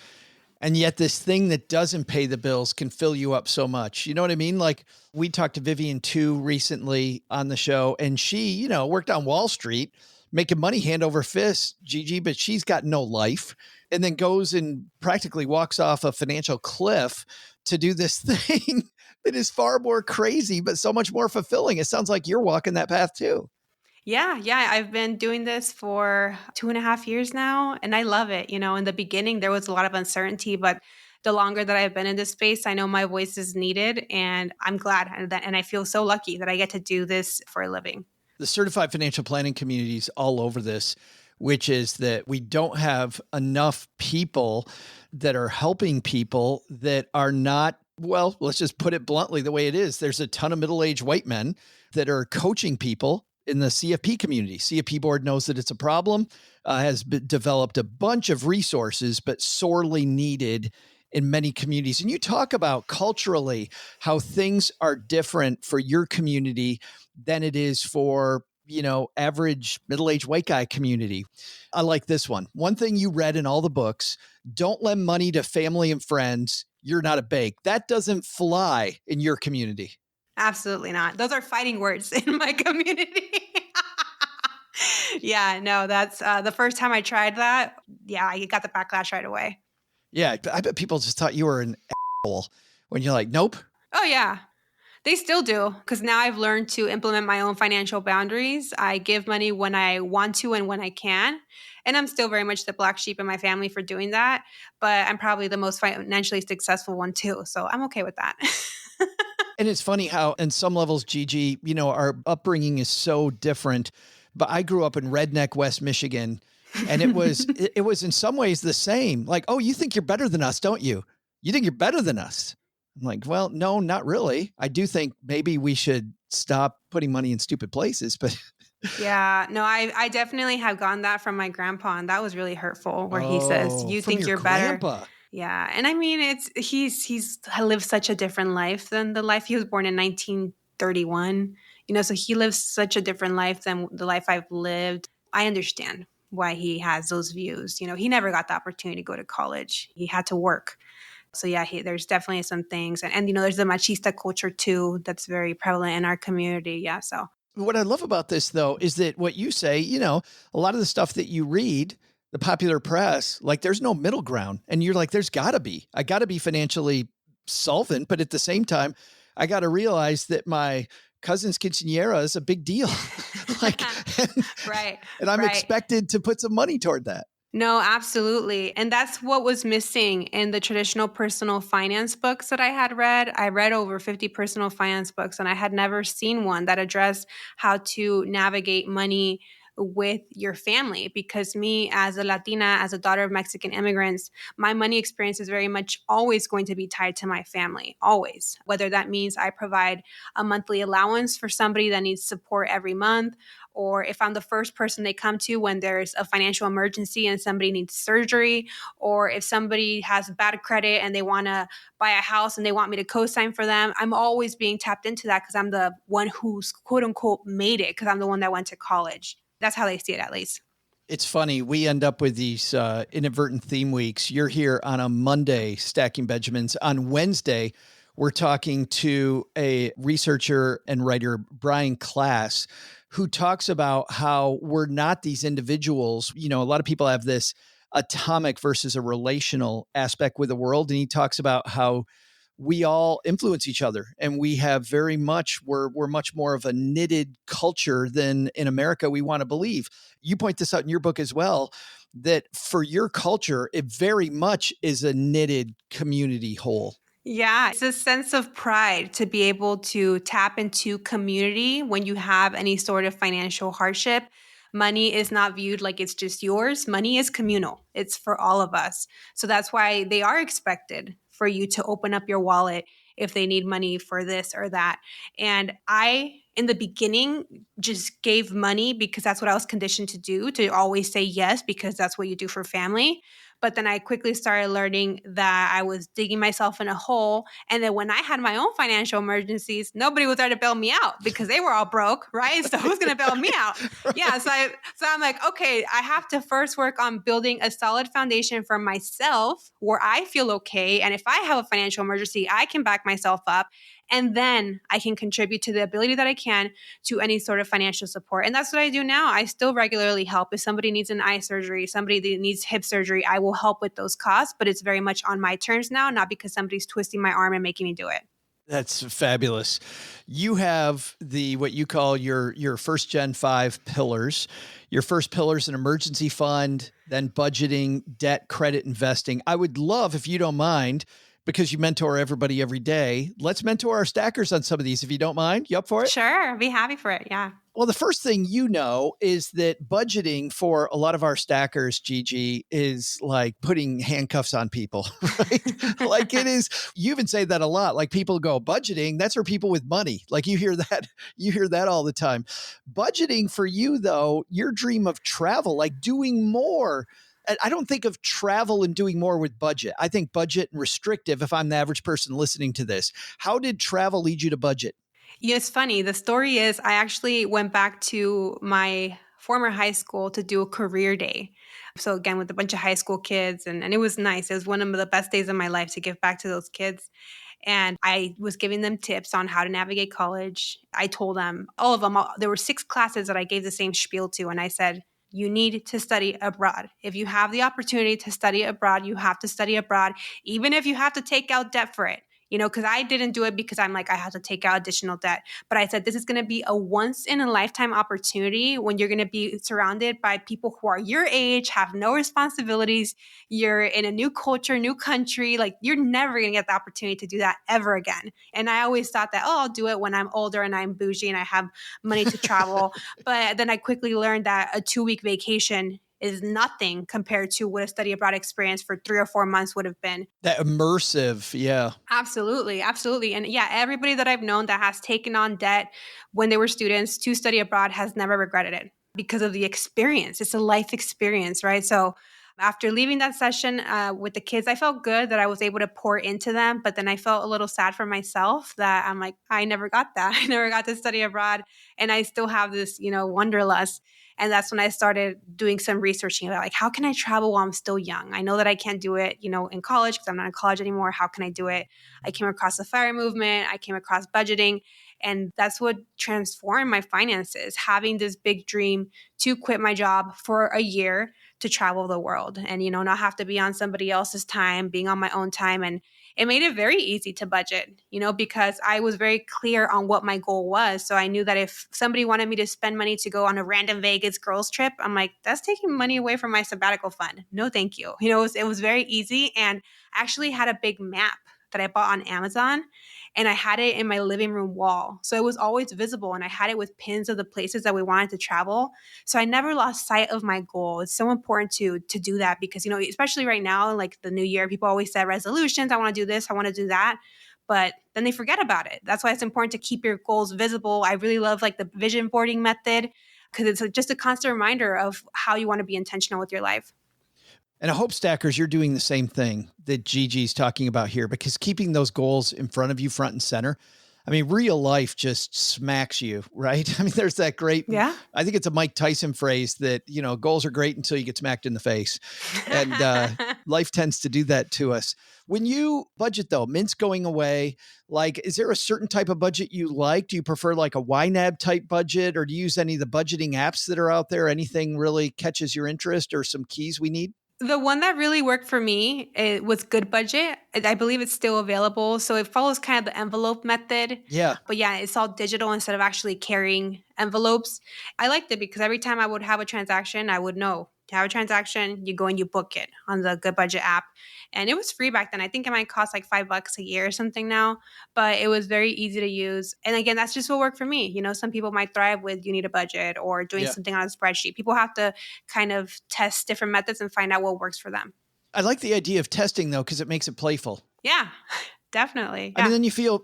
Speaker 3: and yet this thing that doesn't pay the bills can fill you up so much. You know what I mean? Like we talked to Vivian too recently on the show, and she, worked on Wall Street, making money hand over fist, Gigi, but she's got no life, and then goes and practically walks off a financial cliff to do this thing that is far more crazy, but so much more fulfilling. It sounds like you're walking that path too.
Speaker 13: Yeah. I've been doing this for 2.5 years now, and I love it. In the beginning, there was a lot of uncertainty, but the longer that I've been in this space, I know my voice is needed, and I'm glad. And I feel so lucky that I get to do this for a living.
Speaker 3: The certified financial planning community is all over this, which is that we don't have enough people that are helping people that are not, well, let's just put it bluntly the way it is. There's a ton of middle-aged white men that are coaching people in the CFP community. CFP board knows that it's a problem, has developed a bunch of resources, but sorely needed in many communities. And you talk about culturally how things are different for your community than it is for, average middle-aged white guy community. I like this one. One thing you read in all the books: don't lend money to family and friends. You're not a bank. That doesn't fly in your community.
Speaker 13: Absolutely not. Those are fighting words in my community. Yeah, no, that's the first time I tried that. Yeah, I got the backlash right away.
Speaker 3: Yeah, I bet people just thought you were an asshole when you're like, nope.
Speaker 13: Oh, yeah. They still do, because now I've learned to implement my own financial boundaries. I give money when I want to and when I can. And I'm still very much the black sheep in my family for doing that. But I'm probably the most financially successful one too. So I'm okay with that.
Speaker 3: And it's funny how in some levels, Gigi, our upbringing is so different. But I grew up in redneck West Michigan, and it was it was in some ways the same. Like, oh, you think you're better than us, don't you? You think you're better than us. I'm like, well, no, not really. I do think maybe we should stop putting money in stupid places, but
Speaker 13: yeah, no, I definitely have gotten that from my grandpa, and that was really hurtful, where he says, you think you're
Speaker 3: grandpa.
Speaker 13: better. Yeah. And I mean, he's lived such a different life than the life. He was born in 1931, so he lives such a different life than the life I've lived. I understand why he has those views. He never got the opportunity to go to college. He had to work. So yeah, there's definitely some things. And there's the machista culture too that's very prevalent in our community. Yeah, so.
Speaker 3: What I love about this, though, is that what you say, a lot of the stuff that you read, the popular press, like there's no middle ground. And you're like, there's got to be. I got to be financially solvent. But at the same time, I got to realize that my cousin's quinceañera is a big deal.
Speaker 13: Right.
Speaker 3: And I'm expected to put some money toward that.
Speaker 13: No, absolutely. And that's what was missing in the traditional personal finance books that I had read. I read over 50 personal finance books, and I had never seen one that addressed how to navigate money with your family. Because me, as a Latina, as a daughter of Mexican immigrants, my money experience is very much always going to be tied to my family, always. Whether that means I provide a monthly allowance for somebody that needs support every month, or if I'm the first person they come to when there's a financial emergency and somebody needs surgery, or if somebody has bad credit and they want to buy a house and they want me to co-sign for them, I'm always being tapped into that because I'm the one who's quote unquote made it, because I'm the one that went to college. That's how they see it, at least.
Speaker 3: It's funny. We end up with these inadvertent theme weeks. You're here on a Monday, Stacking Benjamins. On Wednesday, we're talking to a researcher and writer, Brian Klass, who talks about how we're not these individuals. A lot of people have this atomic versus a relational aspect with the world. And he talks about how we all influence each other, and we have we're much more of a knitted culture than in America we want to believe. You point this out in your book as well, that for your culture, it very much is a knitted community whole.
Speaker 13: Yeah, it's a sense of pride to be able to tap into community when you have any sort of financial hardship. Money is not viewed like it's just yours. Money is communal. It's for all of us. So that's why they are expected for you to open up your wallet if they need money for this or that. And I, in the beginning, just gave money because that's what I was conditioned to do, to always say yes, because that's what you do for family. But then I quickly started learning that I was digging myself in a hole. And then when I had my own financial emergencies, nobody was there to bail me out because they were all broke, right? So who's going to bail me out?
Speaker 3: Right.
Speaker 13: Yeah. So I'm like, okay, I have to first work on building a solid foundation for myself where I feel okay. And if I have a financial emergency, I can back myself up. And then I can contribute to the ability that I can to any sort of financial support. And that's what I do now. I still regularly help. If somebody needs an eye surgery, somebody that needs hip surgery, I will help with those costs, but it's very much on my terms now, not because somebody's twisting my arm and making me do it.
Speaker 3: That's fabulous. You have what you call your first gen 5 pillars. Your first pillar is an emergency fund, then budgeting, debt, credit, investing. I would love, if you don't mind, because you mentor everybody every day, let's mentor our stackers on some of these, if you don't mind. You up for it?
Speaker 13: Sure. I'd be happy for it. Yeah.
Speaker 3: Well, the first thing is that budgeting for a lot of our stackers, Gigi, is like putting handcuffs on people, right? Like it is, you even say that a lot. Like people go, budgeting, that's for people with money. Like you hear that all the time. Budgeting for you though, your dream of travel, like doing more. I don't think of travel and doing more with budget. I think budget and restrictive if I'm the average person listening to this. How did travel lead you to budget?
Speaker 13: Yeah, it's funny. The story is I actually went back to my former high school to do a career day. So again, with a bunch of high school kids, and it was nice. It was one of the best days of my life to give back to those kids. And I was giving them tips on how to navigate college. I told them, all of them, there were 6 classes that I gave the same spiel to. And I said, you need to study abroad. If you have the opportunity to study abroad, you have to study abroad, even if you have to take out debt for it. Because I didn't do it because I'm like, I have to take out additional debt. But I said, this is going to be a once in a lifetime opportunity when you're going to be surrounded by people who are your age, have no responsibilities. You're in a new culture, new country. Like you're never going to get the opportunity to do that ever again. And I always thought that, I'll do it when I'm older and I'm bougie and I have money to travel. But then I quickly learned that a 2-week vacation is nothing compared to what a study abroad experience for 3 or 4 months would have been.
Speaker 3: That immersive, yeah.
Speaker 13: Absolutely, absolutely. And yeah, everybody that I've known that has taken on debt when they were students to study abroad has never regretted it because of the experience. It's a life experience, right? So after leaving that session with the kids, I felt good that I was able to pour into them, but then I felt a little sad for myself that I'm like, I never got that. I never got to study abroad. And I still have this, wanderlust. And that's when I started doing some researching about like, how can I travel while I'm still young? I know that I can't do it, in college because I'm not in college anymore. How can I do it? I came across the FIRE movement. I came across budgeting. And that's what transformed my finances, having this big dream to quit my job for a year to travel the world and, not have to be on somebody else's time, being on my own time. And it made it very easy to budget, because I was very clear on what my goal was. So I knew that if somebody wanted me to spend money to go on a random Vegas girls trip, I'm like, that's taking money away from my sabbatical fund. No, thank you. It was very easy. And I actually had a big map that I bought on Amazon. And I had it in my living room wall. So it was always visible. And I had it with pins of the places that we wanted to travel. So I never lost sight of my goal. It's so important to do that because, especially right now, like the new year, people always set resolutions. I want to do this. I want to do that. But then they forget about it. That's why it's important to keep your goals visible. I really love like the vision boarding method because it's just a constant reminder of how you want to be intentional with your life.
Speaker 3: And I hope stackers, you're doing the same thing that Gigi's talking about here, because keeping those goals in front of you, front and center. I mean, real life just smacks you, right? I mean, there's that great, I think it's a Mike Tyson phrase that, goals are great until you get smacked in the face. And life tends to do that to us. When you budget though, Mint's going away, like, is there a certain type of budget you like? Do you prefer like a YNAB type budget, or do you use any of the budgeting apps that are out there? Anything really catches your interest or some keys we need?
Speaker 13: The one that really worked for me was Good Budget. I believe it's still available. So it follows kind of the envelope method.
Speaker 3: Yeah.
Speaker 13: But yeah, it's all digital instead of actually carrying envelopes. I liked it because every time I would have a transaction, I would know You have a transaction, you go and you book it on the Good Budget app. And it was free back then. I think it might cost like $5 a year or something now, but it was very easy to use. And again, that's just what worked for me. Some people might thrive with you need a budget or doing something on a spreadsheet. People have to kind of test different methods and find out what works for them.
Speaker 3: I like the idea of testing though, because it makes it playful.
Speaker 13: Yeah. Definitely.
Speaker 3: I mean, then you feel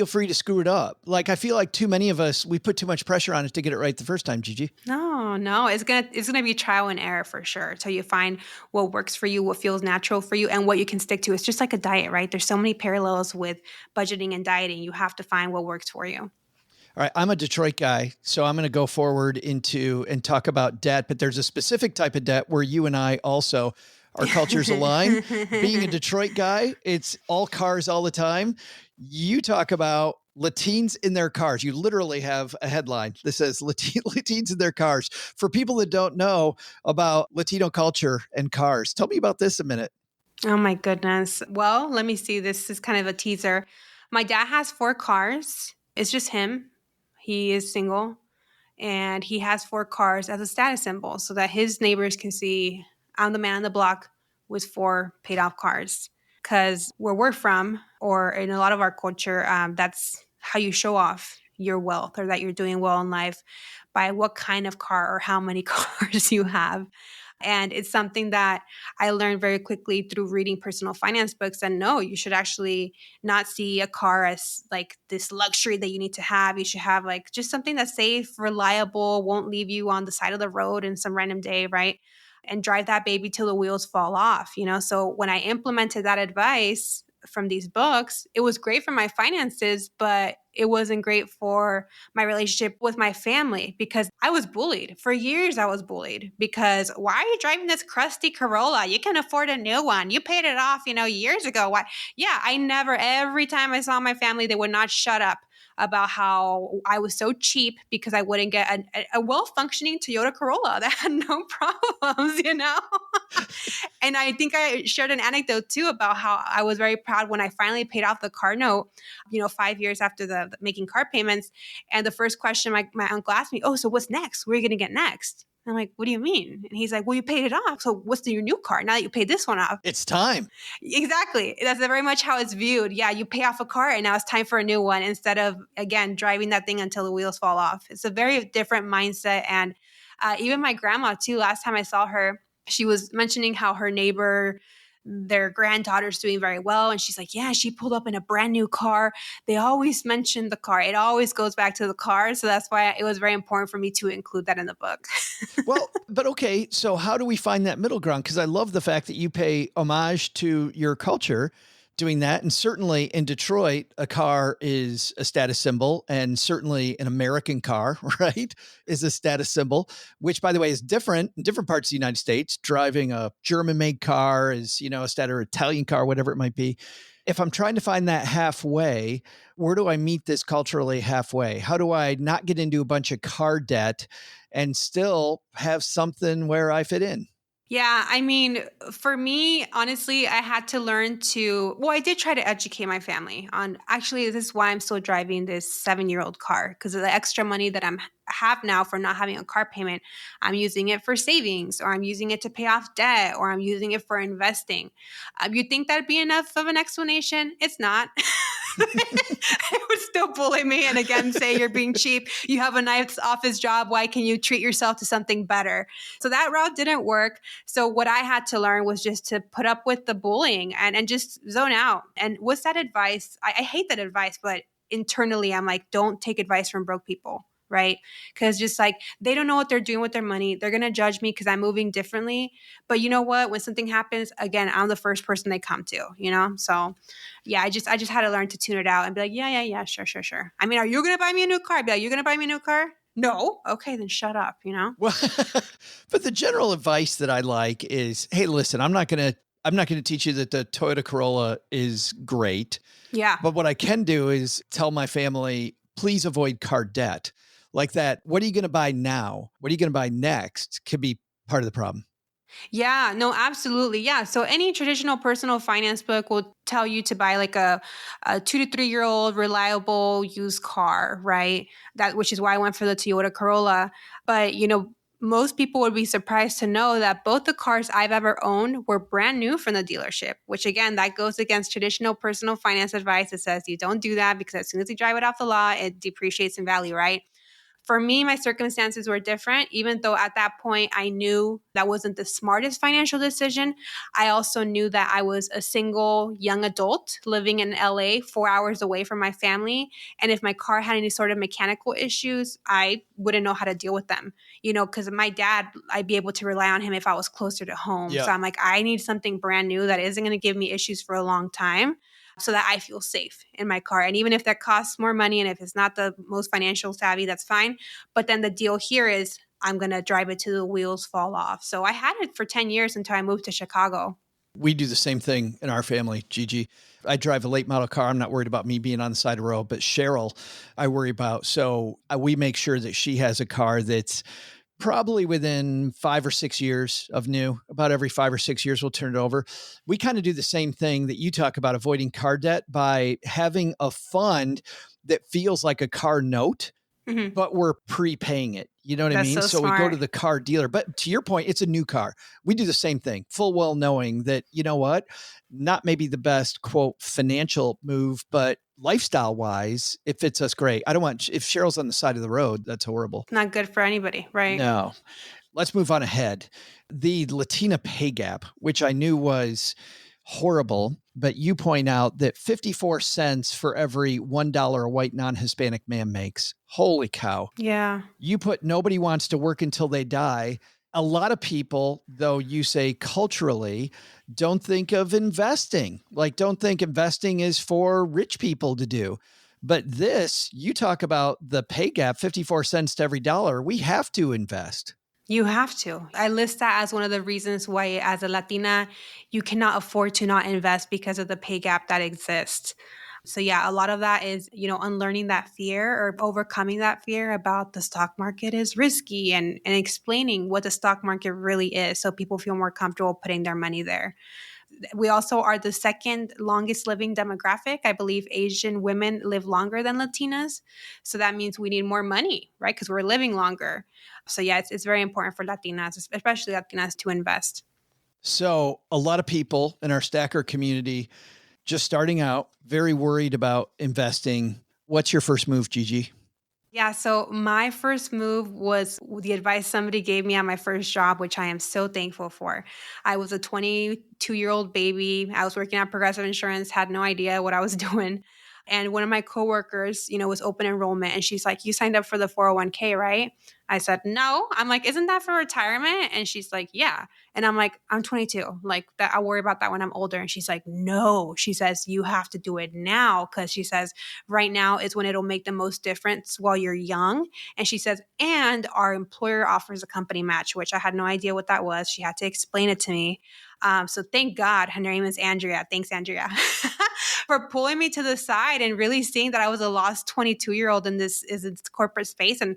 Speaker 3: free to screw it up. Like, I feel like too many of us, we put too much pressure on it to get it right the first time, Gigi.
Speaker 13: No. It's gonna be trial and error for sure. Until you find what works for you, what feels natural for you, and what you can stick to. It's just like a diet, right? There's so many parallels with budgeting and dieting. You have to find what works for you.
Speaker 3: All right. I'm a Detroit guy, so I'm going to go forward into and talk about debt, but there's a specific type of debt where you and I also, our cultures align. Being a Detroit guy, it's all cars all the time. You talk about Latines in their cars. You literally have a headline that says Latines in their cars. For people that don't know about Latino culture and cars, tell me about this a minute.
Speaker 13: Oh my goodness. Well, let me see. This is kind of a teaser. My dad has 4 cars. It's just him. He is single and he has 4 cars as a status symbol so that his neighbors can see I'm the man on the block with 4 paid off cars. Because where we're from, or in a lot of our culture, that's how you show off your wealth or that you're doing well in life by what kind of car or how many cars you have. And it's something that I learned very quickly through reading personal finance books. And no, you should actually not see a car as like this luxury that you need to have. You should have like just something that's safe, reliable, won't leave you on the side of the road in some random day, right? And drive that baby till the wheels fall off, So when I implemented that advice from these books, it was great for my finances, but it wasn't great for my relationship with my family because I was bullied. For years, I was bullied because why are you driving this crusty Corolla? You can afford a new one. You paid it off, years ago. Why? Yeah, every time I saw my family, they would not shut up about how I was so cheap because I wouldn't get a well-functioning Toyota Corolla that had no problems, And I think I shared an anecdote too about how I was very proud when I finally paid off the car note, 5 years after the making car payments. And the first question my uncle asked me, oh, so what's next? Where are you going to get next? And I'm like, what do you mean? And he's like, well, you paid it off. So what's your new car now that you paid this one off?
Speaker 3: It's time.
Speaker 13: Exactly. That's very much how it's viewed. Yeah, you pay off a car and now it's time for a new one instead of, again, driving that thing until the wheels fall off. It's a very different mindset. And even my grandma, too, last time I saw her, she was mentioning how her neighbor, their granddaughter's doing very well. And she's like, yeah, she pulled up in a brand new car. They always mention the car. It always goes back to the car. So that's why it was very important for me to include that in the book.
Speaker 3: Well, but okay. So how do we find that middle ground? Because I love the fact that you pay homage to your culture doing that. And certainly in Detroit, a car is a status symbol, and certainly an American car, right, is a status symbol, which, by the way, is different in different parts of the United States. Driving a German-made car is, a status, or Italian car, whatever it might be. If I'm trying to find that halfway, where do I meet this culturally halfway? How do I not get into a bunch of car debt and still have something where I fit in?
Speaker 13: Yeah, I mean, for me, honestly, I had to learn I did try to educate my family on, actually, this is why I'm still driving this 7-year-old car, because of the extra money that I have now for not having a car payment. I'm using it for savings, or I'm using it to pay off debt, or I'm using it for investing. You'd think that'd be enough of an explanation. It's not. It would still bully me and again say you're being cheap. You have a nice office job. Why can you treat yourself to something better? So that route didn't work. So what I had to learn was just to put up with the bullying and just zone out. And what's that advice? I hate that advice, but internally I'm like, don't take advice from broke people. Right? Because just like they don't know what they're doing with their money. They're going to judge me because I'm moving differently. But you know what? When something happens, again, I'm the first person they come to, So yeah, I just had to learn to tune it out and be like, yeah, sure. I mean, are you going to buy me a new car? I'd be like, you're going to buy me a new car? No. Okay, then shut up,
Speaker 3: Well, but the general advice that I like is, hey, listen, I'm not going to teach you that the Toyota Corolla is great.
Speaker 13: Yeah.
Speaker 3: But what I can do is tell my family, please avoid car debt. Like that, what are you going to buy now? What are you going to buy next could be part of the problem.
Speaker 13: Yeah, no, absolutely. Yeah. So any traditional personal finance book will tell you to buy like a 2 to 3 year old reliable used car, right? Which is why I went for the Toyota Corolla. But, most people would be surprised to know that both the cars I've ever owned were brand new from the dealership, which again, that goes against traditional personal finance advice that says you don't do that because as soon as you drive it off the lot, it depreciates in value, right? For me, my circumstances were different. Even though at that point I knew that wasn't the smartest financial decision, I also knew that I was a single young adult living in LA, 4 hours away from my family. And if my car had any sort of mechanical issues, I wouldn't know how to deal with them, because my dad, I'd be able to rely on him if I was closer to home.
Speaker 3: Yeah.
Speaker 13: So I'm like, I need something brand new that isn't going to give me issues for a long time, so that I feel safe in my car. And even if that costs more money and if it's not the most financial savvy, that's fine. But then the deal here is I'm going to drive it till the wheels fall off. So I had it for 10 years until I moved to Chicago.
Speaker 3: We do the same thing in our family, Gigi. I drive a late model car. I'm not worried about me being on the side of the road, but Cheryl, I worry about. So we make sure that she has a car that's probably within 5 or 6 years of new. About every 5 or 6 years, we'll turn it over. We kind of do the same thing that you talk about, avoiding car debt, by having a fund that feels like a car note, but we're prepaying it. You know what I mean?
Speaker 13: So
Speaker 3: We go
Speaker 13: smart.
Speaker 3: to the car dealer. But to your point, it's a new car. We do the same thing, full well knowing that, you know what, not maybe the best, quote, financial move, but lifestyle wise, it fits us great. I don't want, if Cheryl's on the side of the road, that's horrible.
Speaker 13: Not good for anybody, right?
Speaker 3: No. Let's move on ahead. The Latina pay gap, which I knew was horrible, but you point out that 54 cents for every $1 a white non-Hispanic man makes. Holy cow.
Speaker 13: Yeah.
Speaker 3: You put nobody wants to work until they die. A lot of people, though, you say culturally, don't think of investing. Like, don't think investing is for rich people to do. But this, you talk about the pay gap, 54 cents to every dollar. We have to invest.
Speaker 13: You have to. I list that as one of the reasons why, as a Latina, you cannot afford to not invest because of the pay gap that exists. So yeah, a lot of that is, unlearning that fear or overcoming that fear about the stock market is risky, and explaining what the stock market really is so people feel more comfortable putting their money there. We also are the second longest living demographic. I believe Asian women live longer than Latinas. So that means we need more money, right? Because we're living longer. So yeah, it's very important for Latinas, especially Latinas, to invest.
Speaker 3: So a lot of people in our stacker community just starting out, very worried about investing. What's your first move, Gigi?
Speaker 13: Yeah, so my first move was the advice somebody gave me on my first job, which I am so thankful for. I was a 22-year-old baby. I was working at Progressive Insurance, had no idea what I was doing. And one of my coworkers, was open enrollment. And she's like, you signed up for the 401k, right? I said, no. I'm like, isn't that for retirement? And she's like, yeah. And I'm like, I'm 22. Like, that, I'll worry about that when I'm older. And she's like, no. She says, you have to do it now. Because she says, right now is when it'll make the most difference while you're young. And she says, and our employer offers a company match, which I had no idea what that was. She had to explain it to me. So thank God, her name is Andrea. Thanks, Andrea, for pulling me to the side and really seeing that I was a lost 22-year-old in this corporate space. And,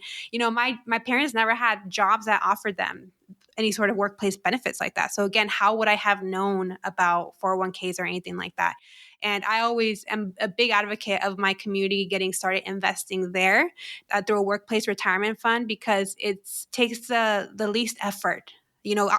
Speaker 13: my parents never had jobs that offered them any sort of workplace benefits like that. So again, how would I have known about 401ks or anything like that? And I always am a big advocate of my community getting started investing there through a workplace retirement fund, because it takes the least effort.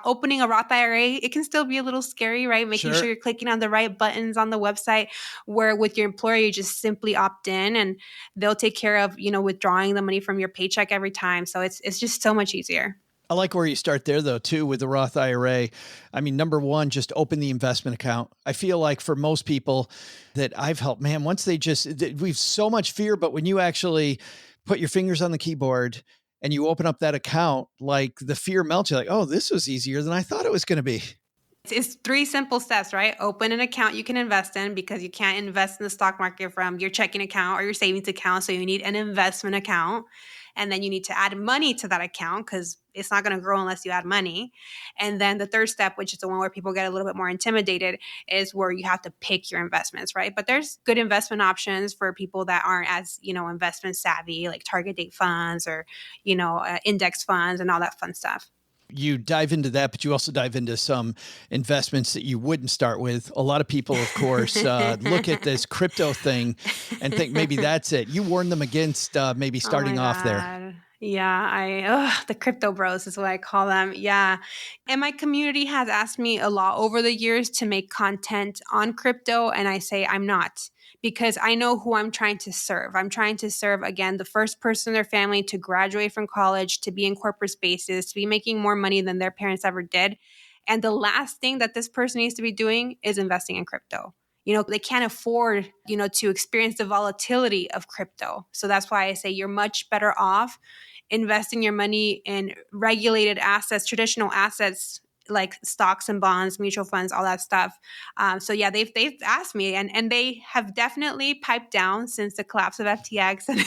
Speaker 13: Opening a Roth IRA, it can still be a little scary, right? Making sure you're clicking on the right buttons on the website, where with your employer, you just simply opt in and they'll take care of, withdrawing the money from your paycheck every time. So it's just so much easier.
Speaker 3: I like where you start there, though, too, with the Roth IRA. I mean, number one, just open the investment account. I feel like for most people that I've helped, man, once we've so much fear, but when you actually put your fingers on the keyboard and you open up that account, like the fear melts. You're like, oh, this was easier than I thought it was going to be.
Speaker 13: It's 3 simple steps, right? Open an account you can invest in, because you can't invest in the stock market from your checking account or your savings account. So you need an investment account. And then you need to add money to that account, because it's not going to grow unless you add money. And then the third step, which is the one where people get a little bit more intimidated, is where you have to pick your investments, right? But there's good investment options for people that aren't as, investment savvy, like target date funds or, index funds and all that fun stuff.
Speaker 3: You dive into that, but you also dive into some investments that you wouldn't start with. A lot of people, of course, look at this crypto thing and think maybe that's it. You warn them against maybe starting off there.
Speaker 13: Yeah, the crypto bros is what I call them. Yeah. And my community has asked me a lot over the years to make content on crypto. And I say I'm not, because I know who I'm trying to serve. I'm trying to serve, again, the first person in their family to graduate from college, to be in corporate spaces, to be making more money than their parents ever did. And the last thing that this person needs to be doing is investing in crypto. They can't afford, to experience the volatility of crypto. So that's why I say you're much better off investing your money in regulated assets, traditional assets like stocks and bonds, mutual funds, all that stuff. So yeah, they've asked me, and they have definitely piped down since the collapse of FTX, and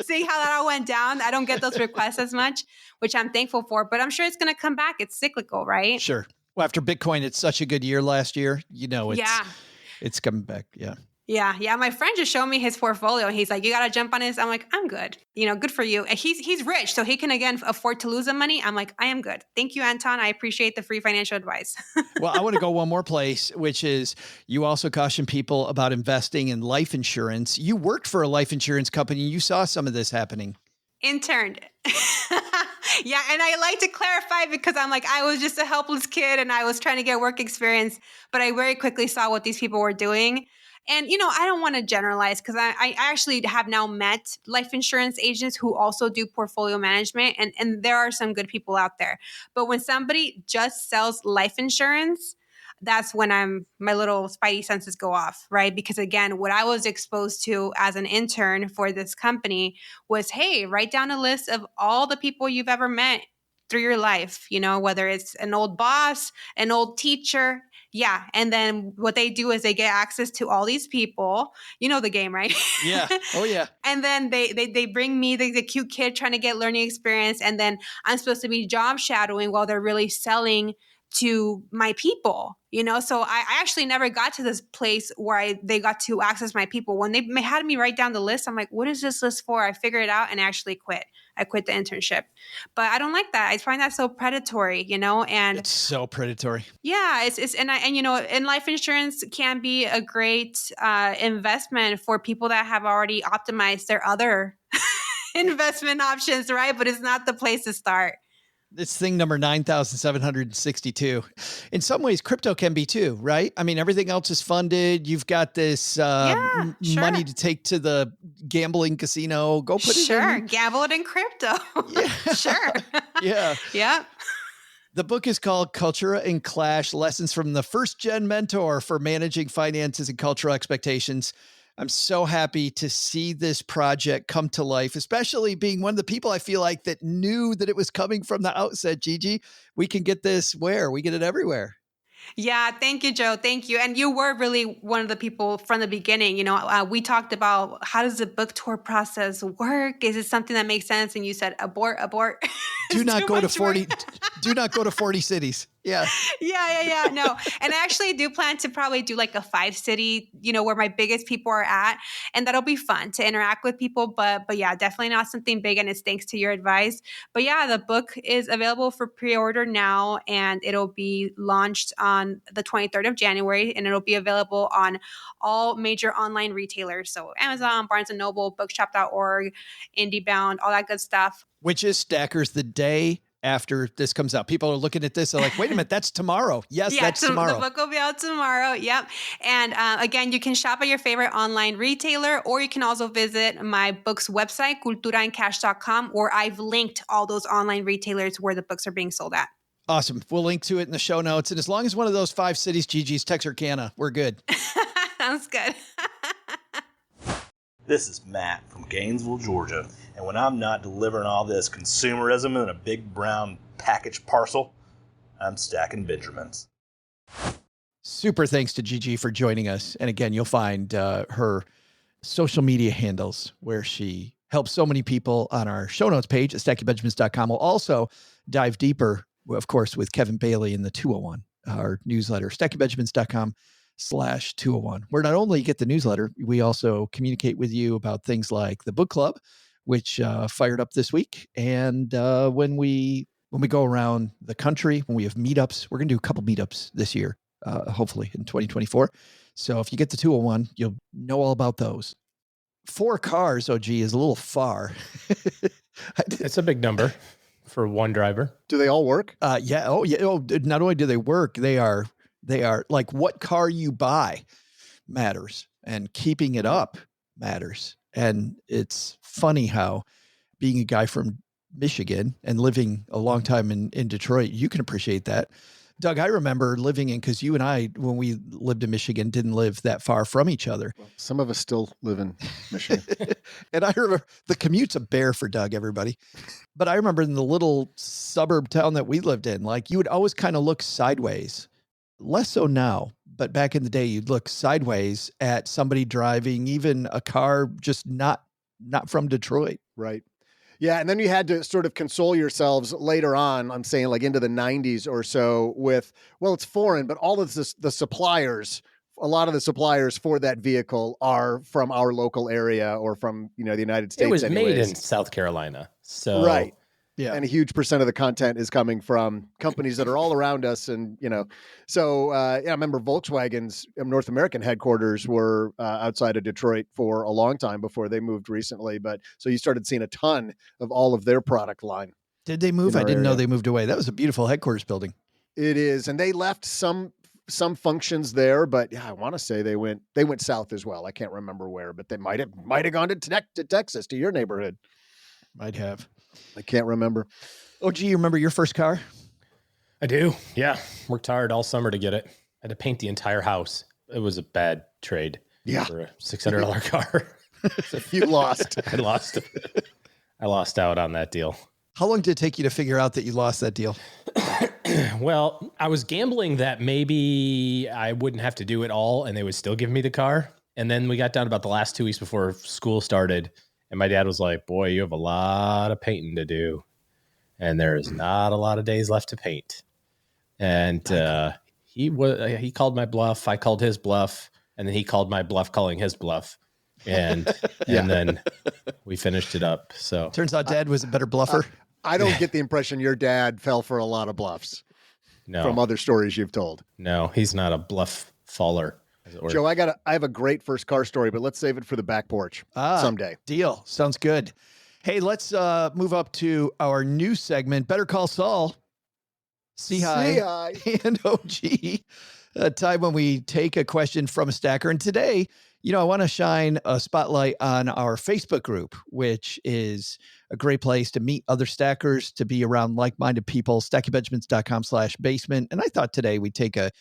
Speaker 13: seeing how that all went down. I don't get those requests as much, which I'm thankful for. But I'm sure it's going to come back. It's cyclical, right?
Speaker 3: Sure. Well, after Bitcoin, it's such a good year last year. It's coming back. Yeah.
Speaker 13: Yeah. My friend just showed me his portfolio. He's like, you got to jump on his. I'm like, I'm good. Good for you. And he's rich, so he can, again, afford to lose the money. I'm like, I am good. Thank you, Anton. I appreciate the free financial advice.
Speaker 3: Well, I want to go one more place, which is you also caution people about investing in life insurance. You worked for a life insurance company. You saw some of this happening.
Speaker 13: Interned. Yeah. And I like to clarify, because I'm like, I was just a helpless kid and I was trying to get work experience, but I very quickly saw what these people were doing. And, I don't want to generalize, because I actually have now met life insurance agents who also do portfolio management. And there are some good people out there. But when somebody just sells life insurance, that's when my little spidey senses go off, right? Because again, what I was exposed to as an intern for this company was, hey, write down a list of all the people you've ever met through your life, whether it's an old boss, an old teacher. Yeah. And then what they do is they get access to all these people. You know the game, right?
Speaker 3: Yeah. Oh, yeah.
Speaker 13: And then they bring me the cute kid trying to get learning experience. And then I'm supposed to be job shadowing while they're really selling to my people, So I actually never got to this place where they got to access my people. When they had me write down the list, I'm like, what is this list for? I figured it out and actually quit. I quit the internship. But I don't like that. I find that so predatory, and
Speaker 3: it's so predatory.
Speaker 13: Yeah, and life insurance can be a great investment for people that have already optimized their other investment options, right? But it's not the place to start.
Speaker 3: It's thing number 9,762. In some ways, crypto can be too, right? I mean, everything else is funded. You've got this money to take to the gambling casino. Go put it in.
Speaker 13: Sure, gamble it in crypto.
Speaker 3: Yeah.
Speaker 13: Sure.
Speaker 3: Yeah.
Speaker 13: Yeah.
Speaker 3: The book is called Cultura in Clash, Lessons from the First Gen Mentor for Managing Finances and Cultural Expectations. I'm so happy to see this project come to life, especially being one of the people I feel like that knew that it was coming from the outset. Gigi, we can get this where? We get it everywhere.
Speaker 13: Yeah. Thank you, Joe. Thank you. And you were really one of the people from the beginning. We talked about, how does the book tour process work? Is it something that makes sense? And you said, abort.
Speaker 3: Do not go to 40. Do not go to 40 cities. Yeah.
Speaker 13: Yeah. No. And I actually do plan to probably do like a 5-city, where my biggest people are at. And that'll be fun to interact with people. But yeah, definitely not something big. And it's thanks to your advice. But yeah, the book is available for pre-order now, and it'll be launched on the 23rd of January, and it'll be available on all major online retailers. So Amazon, Barnes & Noble, bookshop.org, IndieBound, all that good stuff.
Speaker 3: Which is Stackers the day after this comes out. People are looking at this. They're like, wait a minute, that's tomorrow. Yes, that's tomorrow.
Speaker 13: The book will be out tomorrow. Yep. And again, you can shop at your favorite online retailer, or you can also visit my book's website, culturaincash.com, where I've linked all those online retailers where the books are being sold at.
Speaker 3: Awesome. We'll link to it in the show notes. And as long as one of those 5 cities, Gigi's Texarkana, we're good.
Speaker 13: Sounds good.
Speaker 11: This is Matt from Gainesville, Georgia, and when I'm not delivering all this consumerism in a big brown package parcel, I'm stacking Benjamins.
Speaker 3: Super thanks to Gigi for joining us. And again, you'll find her social media handles where she helps so many people on our show notes page at stackingbenjamins.com. We'll also dive deeper, of course, with Kevin Bailey in the 201, our newsletter, stackingbenjamins.com/201, where not only you get the newsletter, we also communicate with you about things like the book club, which fired up this week. And when we go around the country, when we have meetups, we're going to do a couple meetups this year, hopefully in 2024. So if you get the 201, you'll know all about those. 4 cars, OG, is a little far.
Speaker 4: It's a big number for one driver.
Speaker 5: Do they all work?
Speaker 3: Yeah. Oh, yeah. Oh, not only do they work, they are like what car you buy matters, and keeping it up matters. And it's funny how being a guy from Michigan and living a long time in Detroit, you can appreciate that. Doug, I remember living in, because you and I, when we lived in Michigan, didn't live that far from each other.
Speaker 5: Well, some of us still live in Michigan.
Speaker 3: And I remember the commute's a bear for Doug, everybody. But I remember in the little suburb town that we lived in, like you would always kind of look sideways. Less so now, but back in the day, you'd look sideways at somebody driving even a car just not from Detroit.
Speaker 5: Right. Yeah. And then you had to sort of console yourselves later on, I'm saying like into the 90s or so with, well, it's foreign, but all of the suppliers, a lot of the suppliers for that vehicle are from our local area or from, the United States.
Speaker 4: It was
Speaker 5: anyways.
Speaker 4: made in South Carolina. So
Speaker 5: right.
Speaker 3: Yeah.
Speaker 5: And a huge percent of the content is coming from companies that are all around us. And, so I remember Volkswagen's North American headquarters were outside of Detroit for a long time before they moved recently. But so you started seeing a ton of all of their product line.
Speaker 3: Did they move? I didn't know they moved away. That was a beautiful headquarters building.
Speaker 5: It is. And they left some functions there, but yeah, I want to say they went south as well. I can't remember where, but they might have gone to Texas, to your neighborhood.
Speaker 3: Might have.
Speaker 5: I can't remember.
Speaker 3: Oh, gee, you remember your first car?
Speaker 4: I do. Yeah. Worked hard all summer to get it. Had to paint the entire house. It was a bad trade.
Speaker 5: Yeah.
Speaker 4: For a $600 car.
Speaker 5: You lost.
Speaker 4: I lost. I lost out on that deal.
Speaker 3: How long did it take you to figure out that you lost that deal?
Speaker 4: Well, I was gambling that maybe I wouldn't have to do it all and they would still give me the car. And then we got down about the last 2 weeks before school started. And my dad was like, boy, you have a lot of painting to do. And there is not a lot of days left to paint. And he called my bluff. I called his bluff. And then he called my bluff calling his bluff. And and then we finished it up. So
Speaker 3: turns out Dad was a better bluffer.
Speaker 5: I don't get the impression your dad fell for a lot of bluffs.
Speaker 4: No.
Speaker 5: From other stories you've told.
Speaker 4: No, he's not a bluff faller.
Speaker 5: Joe, I have a great first car story, but let's save it for the back porch someday.
Speaker 3: Deal. Sounds good. Hey, let's move up to our new segment, Better Call Saul. C-Hi and OG. A time when we take a question from a stacker. And today, I want to shine a spotlight on our Facebook group, which is a great place to meet other stackers, to be around like-minded people, stackingbenjamins.com/basement. And I thought today we'd take a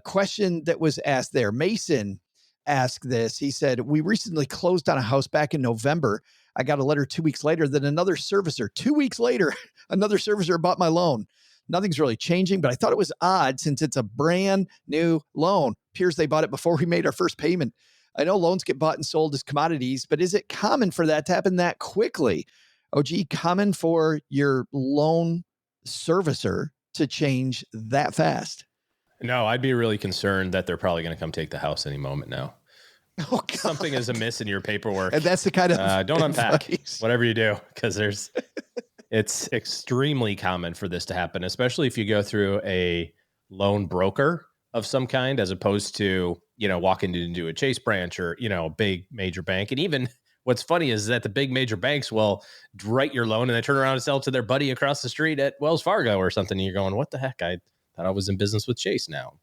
Speaker 3: question that was asked there. Mason asked this. He said, we recently closed on a house back in November. I got a letter 2 weeks later that another servicer, 2 weeks later, another servicer bought my loan. Nothing's really changing, but I thought it was odd since it's a brand new loan. Appears they bought it before we made our first payment. I know loans get bought and sold as commodities, but is it common for that to happen that quickly? OG, common for your loan servicer to change that fast?
Speaker 4: No, I'd be really concerned that they're probably going to come take the house any moment now.
Speaker 3: Oh, God.
Speaker 4: Something is amiss in your paperwork.
Speaker 3: And that's the kind of
Speaker 4: don't unpack whatever you do, because it's extremely common for this to happen, especially if you go through a loan broker of some kind, as opposed to, walking into a Chase branch or, a big major bank. And even what's funny is that the big major banks will write your loan and they turn around and sell it to their buddy across the street at Wells Fargo or something. And you're going, what the heck? I thought I was in business with Chase now.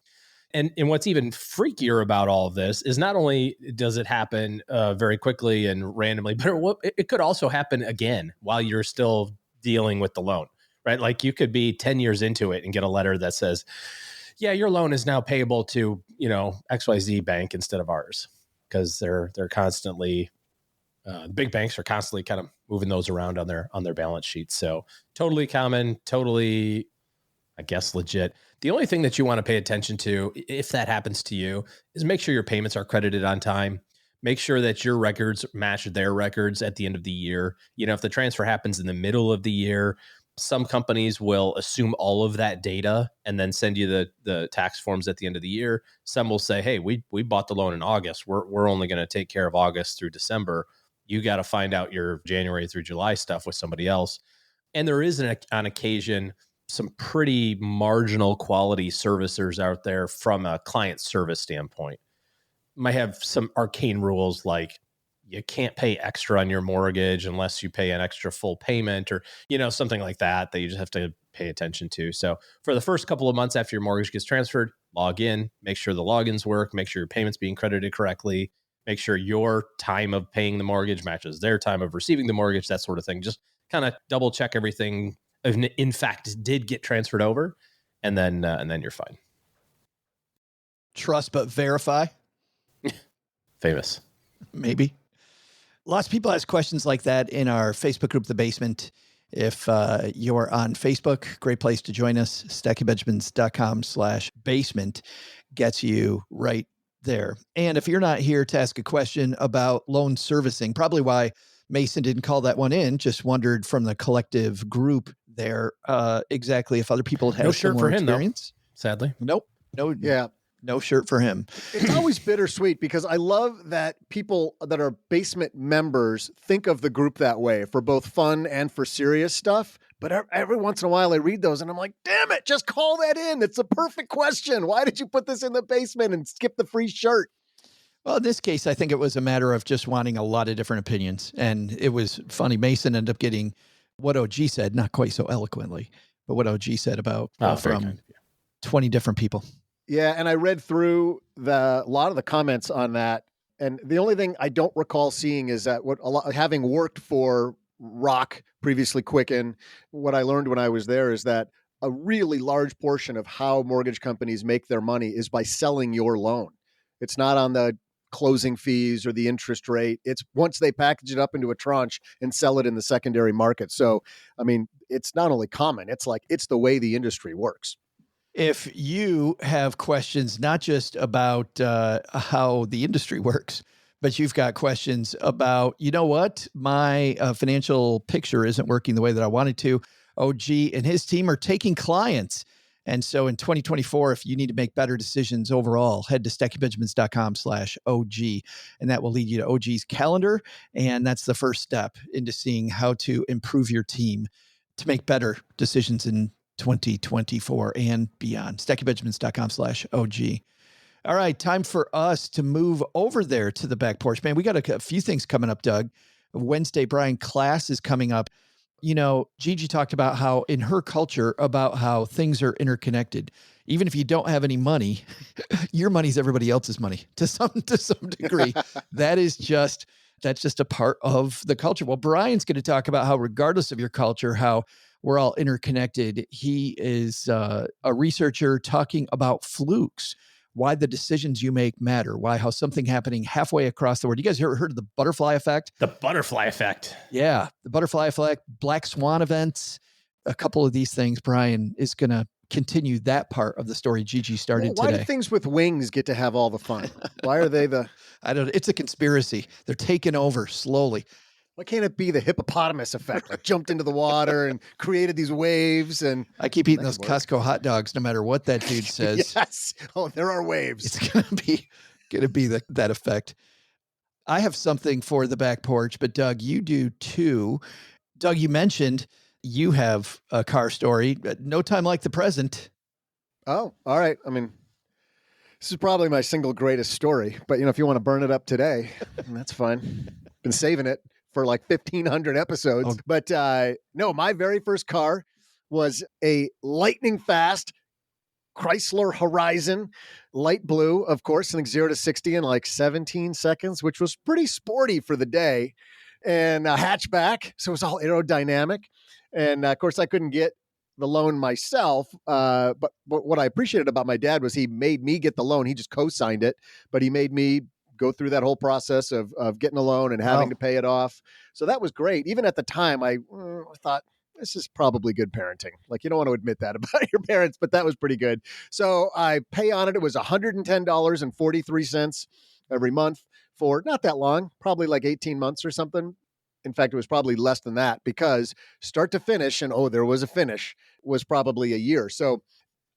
Speaker 4: And what's even freakier about all of this is not only does it happen very quickly and randomly, but it could also happen again while you're still dealing with the loan, right? Like you could be 10 years into it and get a letter that says, yeah, your loan is now payable to, XYZ bank instead of ours, because they're constantly, the big banks are constantly kind of moving those around on their balance sheets. So totally common, totally, I guess, legit. The only thing that you want to pay attention to, if that happens to you, is make sure your payments are credited on time. Make sure that your records match their records at the end of the year. If the transfer happens in the middle of the year, some companies will assume all of that data and then send you the tax forms at the end of the year. Some will say, hey, we bought the loan in August. We're only going to take care of August through December. You got to find out your January through July stuff with somebody else. And there is, on occasion, some pretty marginal quality servicers out there from a client service standpoint. Might have some arcane rules like, you can't pay extra on your mortgage unless you pay an extra full payment or, something like that you just have to pay attention to. So for the first couple of months after your mortgage gets transferred, log in, make sure the logins work, make sure your payment's being credited correctly, make sure your time of paying the mortgage matches their time of receiving the mortgage, that sort of thing. Just kind of double check everything, in fact, did get transferred over, and then you're fine.
Speaker 3: Trust but verify.
Speaker 4: Famous.
Speaker 3: Maybe. Lots of people ask questions like that in our Facebook group, The Basement. If you're on Facebook, great place to join us. stackingbenjamins.com/basement gets you right there. And if you're not here to ask a question about loan servicing, probably why Mason didn't call that one in, just wondered from the collective group there exactly if other people had
Speaker 4: no shirt
Speaker 3: similar
Speaker 4: for him,
Speaker 3: experience.
Speaker 4: Though, sadly.
Speaker 3: Nope. No shirt for him.
Speaker 5: It's always bittersweet because I love that people that are basement members think of the group that way for both fun and for serious stuff. But every once in a while I read those and I'm like, damn it, just call that in. It's a perfect question. Why did you put this in the basement and skip the free shirt?
Speaker 3: Well, in this case, I think it was a matter of just wanting a lot of different opinions. And it was funny. Mason ended up getting what OG said, not quite so eloquently, but what OG said about from 20 different people.
Speaker 5: Yeah, and I read through a lot of the comments on that, and the only thing I don't recall seeing is that having worked for Rock, previously Quicken, what I learned when I was there is that a really large portion of how mortgage companies make their money is by selling your loan. It's not on the closing fees or the interest rate. It's once they package it up into a tranche and sell it in the secondary market. So, I mean, it's not only common, it's the way the industry works.
Speaker 3: If you have questions, not just about how the industry works, but you've got questions about, my financial picture isn't working the way that I wanted to. OG and his team are taking clients. And so in 2024, if you need to make better decisions overall, head to stackingbenjamins.com/OG, and that will lead you to OG's calendar. And that's the first step into seeing how to improve your team to make better decisions in 2024 and beyond. stackingbenjamins.com/OG. All right, time for us to move over there to the back porch. Man, we got a few things coming up, Doug. Wednesday, Brian class is coming up. Gigi talked about how in her culture, about how things are interconnected. Even if you don't have any money, your money's everybody else's money to some degree. That's just a part of the culture. Well, Brian's going to talk about how regardless of your culture, how we're all interconnected. He is a researcher talking about flukes, why the decisions you make matter, how something happening halfway across the world. You guys ever heard of the butterfly effect?
Speaker 4: The butterfly effect.
Speaker 3: Yeah, the butterfly effect, black swan events, a couple of these things. Brian is going to continue that part of the story Gigi started
Speaker 5: Why
Speaker 3: today.
Speaker 5: do things with wings get to have all the fun? Why are they
Speaker 3: I don't know. It's a conspiracy. They're taking over slowly.
Speaker 5: Why can't it be the hippopotamus effect? Like jumped into the water and created these waves. And
Speaker 3: I keep eating those Costco hot dogs, no matter what that dude says.
Speaker 5: Yes. Oh, there are waves.
Speaker 3: It's gonna be that effect. I have something for the back porch, but Doug, you do too. Doug, you mentioned you have a car story. No time like the present.
Speaker 5: Oh, all right. I mean, this is probably my single greatest story, but if you want to burn it up today, that's fine. Been saving it for like 1,500 episodes. Oh. But no, my very first car was a lightning fast Chrysler Horizon, light blue, of course, I think 0 to 60 in like 17 seconds, which was pretty sporty for the day, and a hatchback. So it was all aerodynamic. And of course, I couldn't get the loan myself. But what I appreciated about my dad was he made me get the loan. He just co-signed it, but he made me go through that whole process of getting a loan and having to pay it off. So that was great. Even at the time, I thought, this is probably good parenting. Like, you don't want to admit that about your parents, but that was pretty good. So I pay on it. It was $110.43 every month for not that long, probably like 18 months or something. In fact, it was probably less than that because start to finish, and there was a finish, was probably a year. So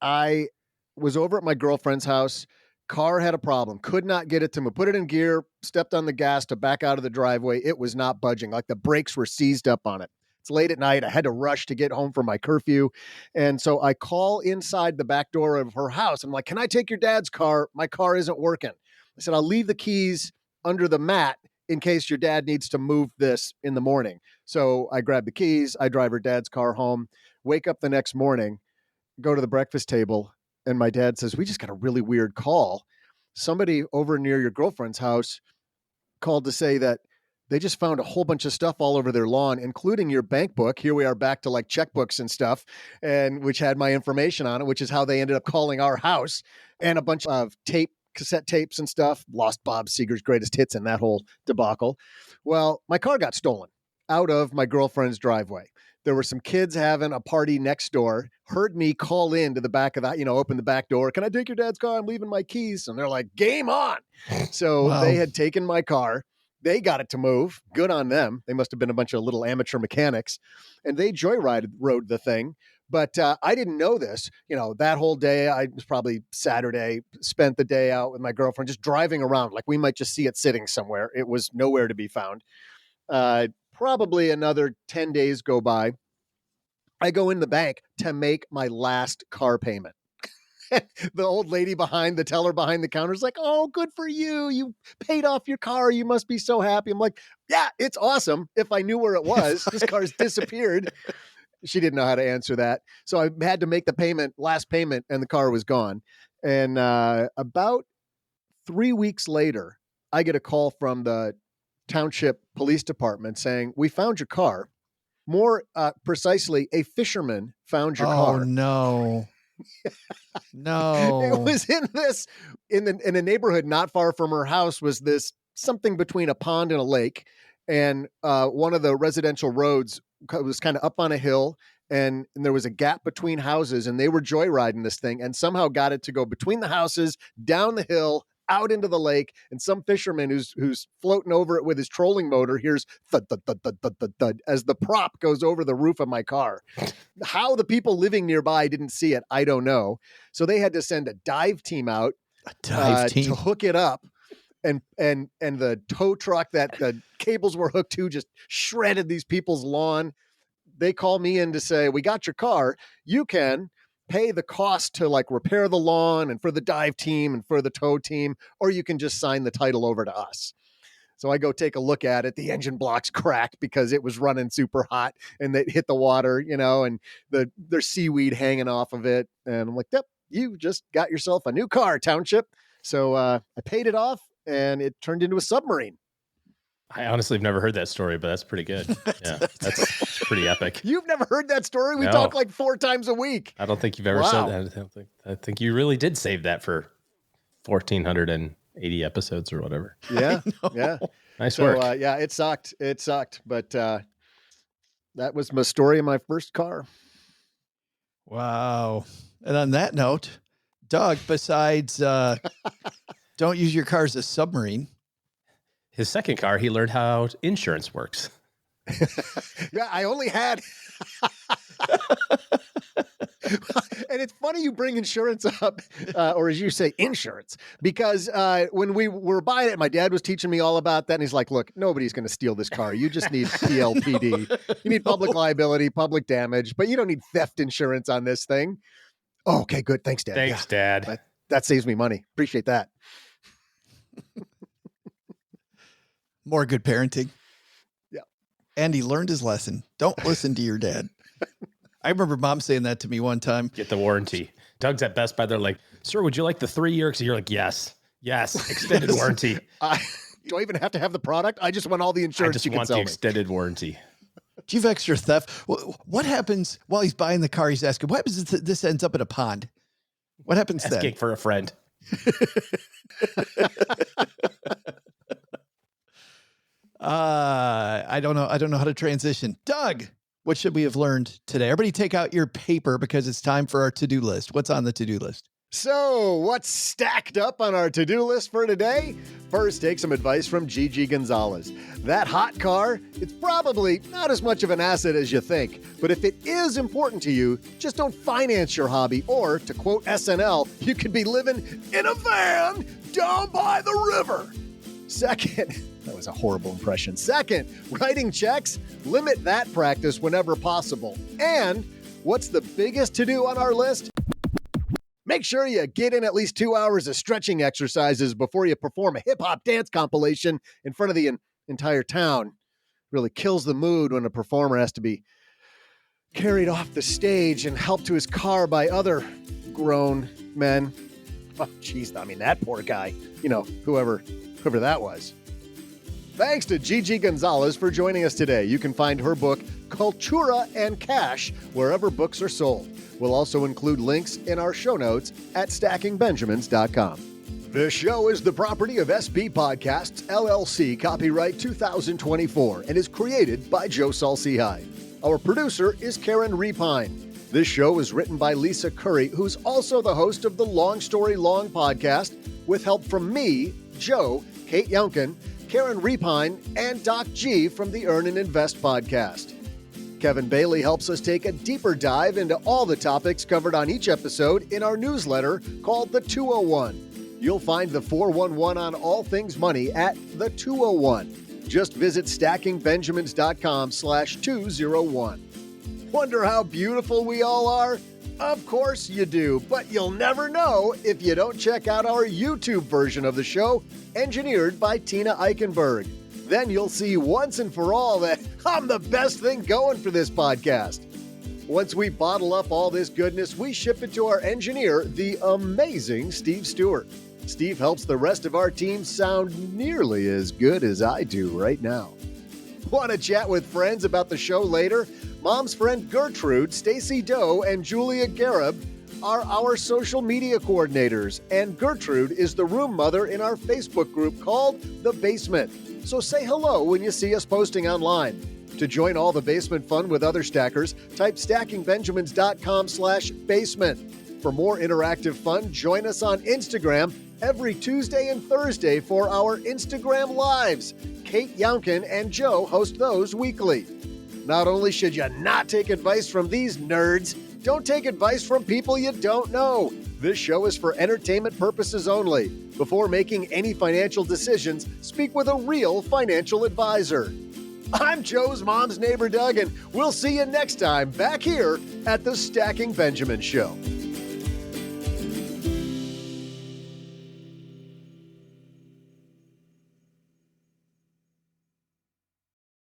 Speaker 5: I was over at my girlfriend's house. Car had a problem, could not get it to move. Put it in gear, stepped on the gas to back out of the driveway. It was not budging. Like the brakes were seized up on it. It's late at night. I had to rush to get home for my curfew. And so I call inside the back door of her house. I'm like, can I take your dad's car? My car isn't working. I said, I'll leave the keys under the mat in case your dad needs to move this in the morning. So I grab the keys, I drive her dad's car home, wake up the next morning, go to the breakfast table, and my dad says, we just got a really weird call. Somebody over near your girlfriend's house called to say that they just found a whole bunch of stuff all over their lawn, including your bank book. Here we are back to like checkbooks and stuff, and which had my information on it, which is how they ended up calling our house, and a bunch of cassette tapes and stuff. Lost Bob Seger's greatest hits in that whole debacle. Well, my car got stolen out of my girlfriend's driveway. There were some kids having a party next door, heard me call in to the back of that, open the back door. Can I take your dad's car? I'm leaving my keys. And they're like, game on. So
Speaker 3: Wow.
Speaker 5: They had taken my car. They got it to move. Good on them. They must have been a bunch of little amateur mechanics, and they rode the thing. But I didn't know this. That whole day, I was probably Saturday, spent the day out with my girlfriend, just driving around. Like we might just see it sitting somewhere. It was nowhere to be found. Probably another 10 days go by. I go in the bank to make my last car payment. The old lady the teller behind the counter is like, oh, good for you. You paid off your car. You must be so happy. I'm like, yeah, it's awesome. If I knew where it was, this car's disappeared. She didn't know how to answer that. So I had to make the last payment, and the car was gone. And about 3 weeks later, I get a call from the township police department saying, we found your car. More precisely, a fisherman found your car.
Speaker 3: Oh, no. No.
Speaker 5: It was in a neighborhood not far from her house was this something between a pond and a lake. And one of the residential roads was kind of up on a hill, and there was a gap between houses, and they were joyriding this thing and somehow got it to go between the houses, down the hill, out into the lake. And some fisherman who's floating over it with his trolling motor hears thud, thud, thud, thud, thud, thud, thud, as the prop goes over the roof of my car. How the people living nearby didn't see it, I don't know. So they had to send a dive team out to hook it up. And the tow truck that the cables were hooked to just shredded these people's lawn. They call me in to say, we got your car. You can pay the cost to like repair the lawn and for the dive team and for the tow team, or you can just sign the title over to us. So I go take a look at it. The engine blocks cracked because it was running super hot and it hit the water, and there's seaweed hanging off of it. And I'm like, yep, you just got yourself a new car, township. So I paid it off, and it turned into a submarine.
Speaker 4: I honestly have never heard that story, but that's pretty good. Yeah, that's pretty epic.
Speaker 5: You've never heard that story? We talk like 4 times a week.
Speaker 4: I don't think you've ever said that. I think you really did save that for 1,480 episodes or whatever.
Speaker 5: Yeah, yeah.
Speaker 4: Nice work.
Speaker 5: Yeah, it sucked. But that was my story of my first car.
Speaker 3: Wow. And on that note, Doug, besides don't use your car as a submarine.
Speaker 4: His second car, he learned how insurance works.
Speaker 5: Yeah, I only had. And it's funny you bring insurance up, or as you say, insurance, because when we were buying it, my dad was teaching me all about that. And he's like, look, nobody's going to steal this car. You just need PLPD. You need public liability, public damage, but you don't need theft insurance on this thing. Oh, okay, good. Thanks, Dad.
Speaker 4: Thanks,
Speaker 5: yeah.
Speaker 4: Dad.
Speaker 5: That saves me money. Appreciate that.
Speaker 3: More good parenting.
Speaker 5: Yeah.
Speaker 3: And he learned his lesson. Don't listen to your dad. I remember Mom saying that to me one time.
Speaker 4: Get the warranty. Doug's at Best Buy. They're like, sir, would you like the 3-year? Because you're like, yes, extended warranty.
Speaker 5: Do I even have to have the product? I just want all the insurance you can sell me.
Speaker 4: I just want the extended warranty.
Speaker 3: Do you have extra theft? What happens while he's buying the car? He's asking, what happens if this ends up in a pond? What happens then?
Speaker 4: Asking for a friend.
Speaker 3: I don't know how to transition. Doug, what should we have learned today? Everybody take out your paper because it's time for our to-do list. What's on the to-do list?
Speaker 5: So what's stacked up on our to-do list for today? First, take some advice from Gigi Gonzalez. That hot car, it's probably not as much of an asset as you think. But if it is important to you, just don't finance your hobby. Or, to quote SNL, you could be living in a van down by the river. Second, that was a horrible impression. Second, writing checks, limit that practice whenever possible. And what's the biggest to-do on our list? Make sure you get in at least 2 hours of stretching exercises before you perform a hip-hop dance compilation in front of the entire town. Really kills the mood when a performer has to be carried off the stage and helped to his car by other grown men. Oh, jeez, I mean, that poor guy. You know, whoever that was. Thanks to Gigi Gonzalez for joining us today. You can find her book, Cultura and Cash, wherever books are sold. We'll also include links in our show notes at stackingbenjamins.com. This show is the property of SB Podcasts, LLC, copyright 2024, and is created by Joe Saul-Sehy. Our producer is Karen Repine. This show is written by Lisa Curry, who's also the host of the Long Story Long podcast, with help from me, Joe, Kate Younkin, Karen Repine, and Doc G from the Earn and Invest podcast. Kevin Bailey helps us take a deeper dive into all the topics covered on each episode in our newsletter called The 201. You'll find the 411 on all things money at The 201. Just visit stackingbenjamins.com/201. Wonder how beautiful we all are? Of course you do, but you'll never know if you don't check out our YouTube version of the show, engineered by Tina Eichenberg. Then you'll see once and for all that I'm the best thing going for this podcast. Once we bottle up all this goodness, we ship it to our engineer, the amazing Steve Stewart. Steve helps the rest of our team sound nearly as good as I do right now. Want to chat with friends about the show later? Mom's friend Gertrude, Stacy Doe, and Julia Garib are our social media coordinators, and Gertrude is the room mother in our Facebook group called The Basement. So say hello when you see us posting online. To join all the basement fun with other stackers, type stackingbenjamins.com/basement. For more interactive fun, join us on Instagram every Tuesday and Thursday for our Instagram Lives. Kate Younkin and Joe host those weekly. Not only should you not take advice from these nerds, don't take advice from people you don't know. This show is for entertainment purposes only. Before making any financial decisions, speak with a real financial advisor. I'm Joe's mom's neighbor, Doug, and we'll see you next time back here at the Stacking Benjamin Show.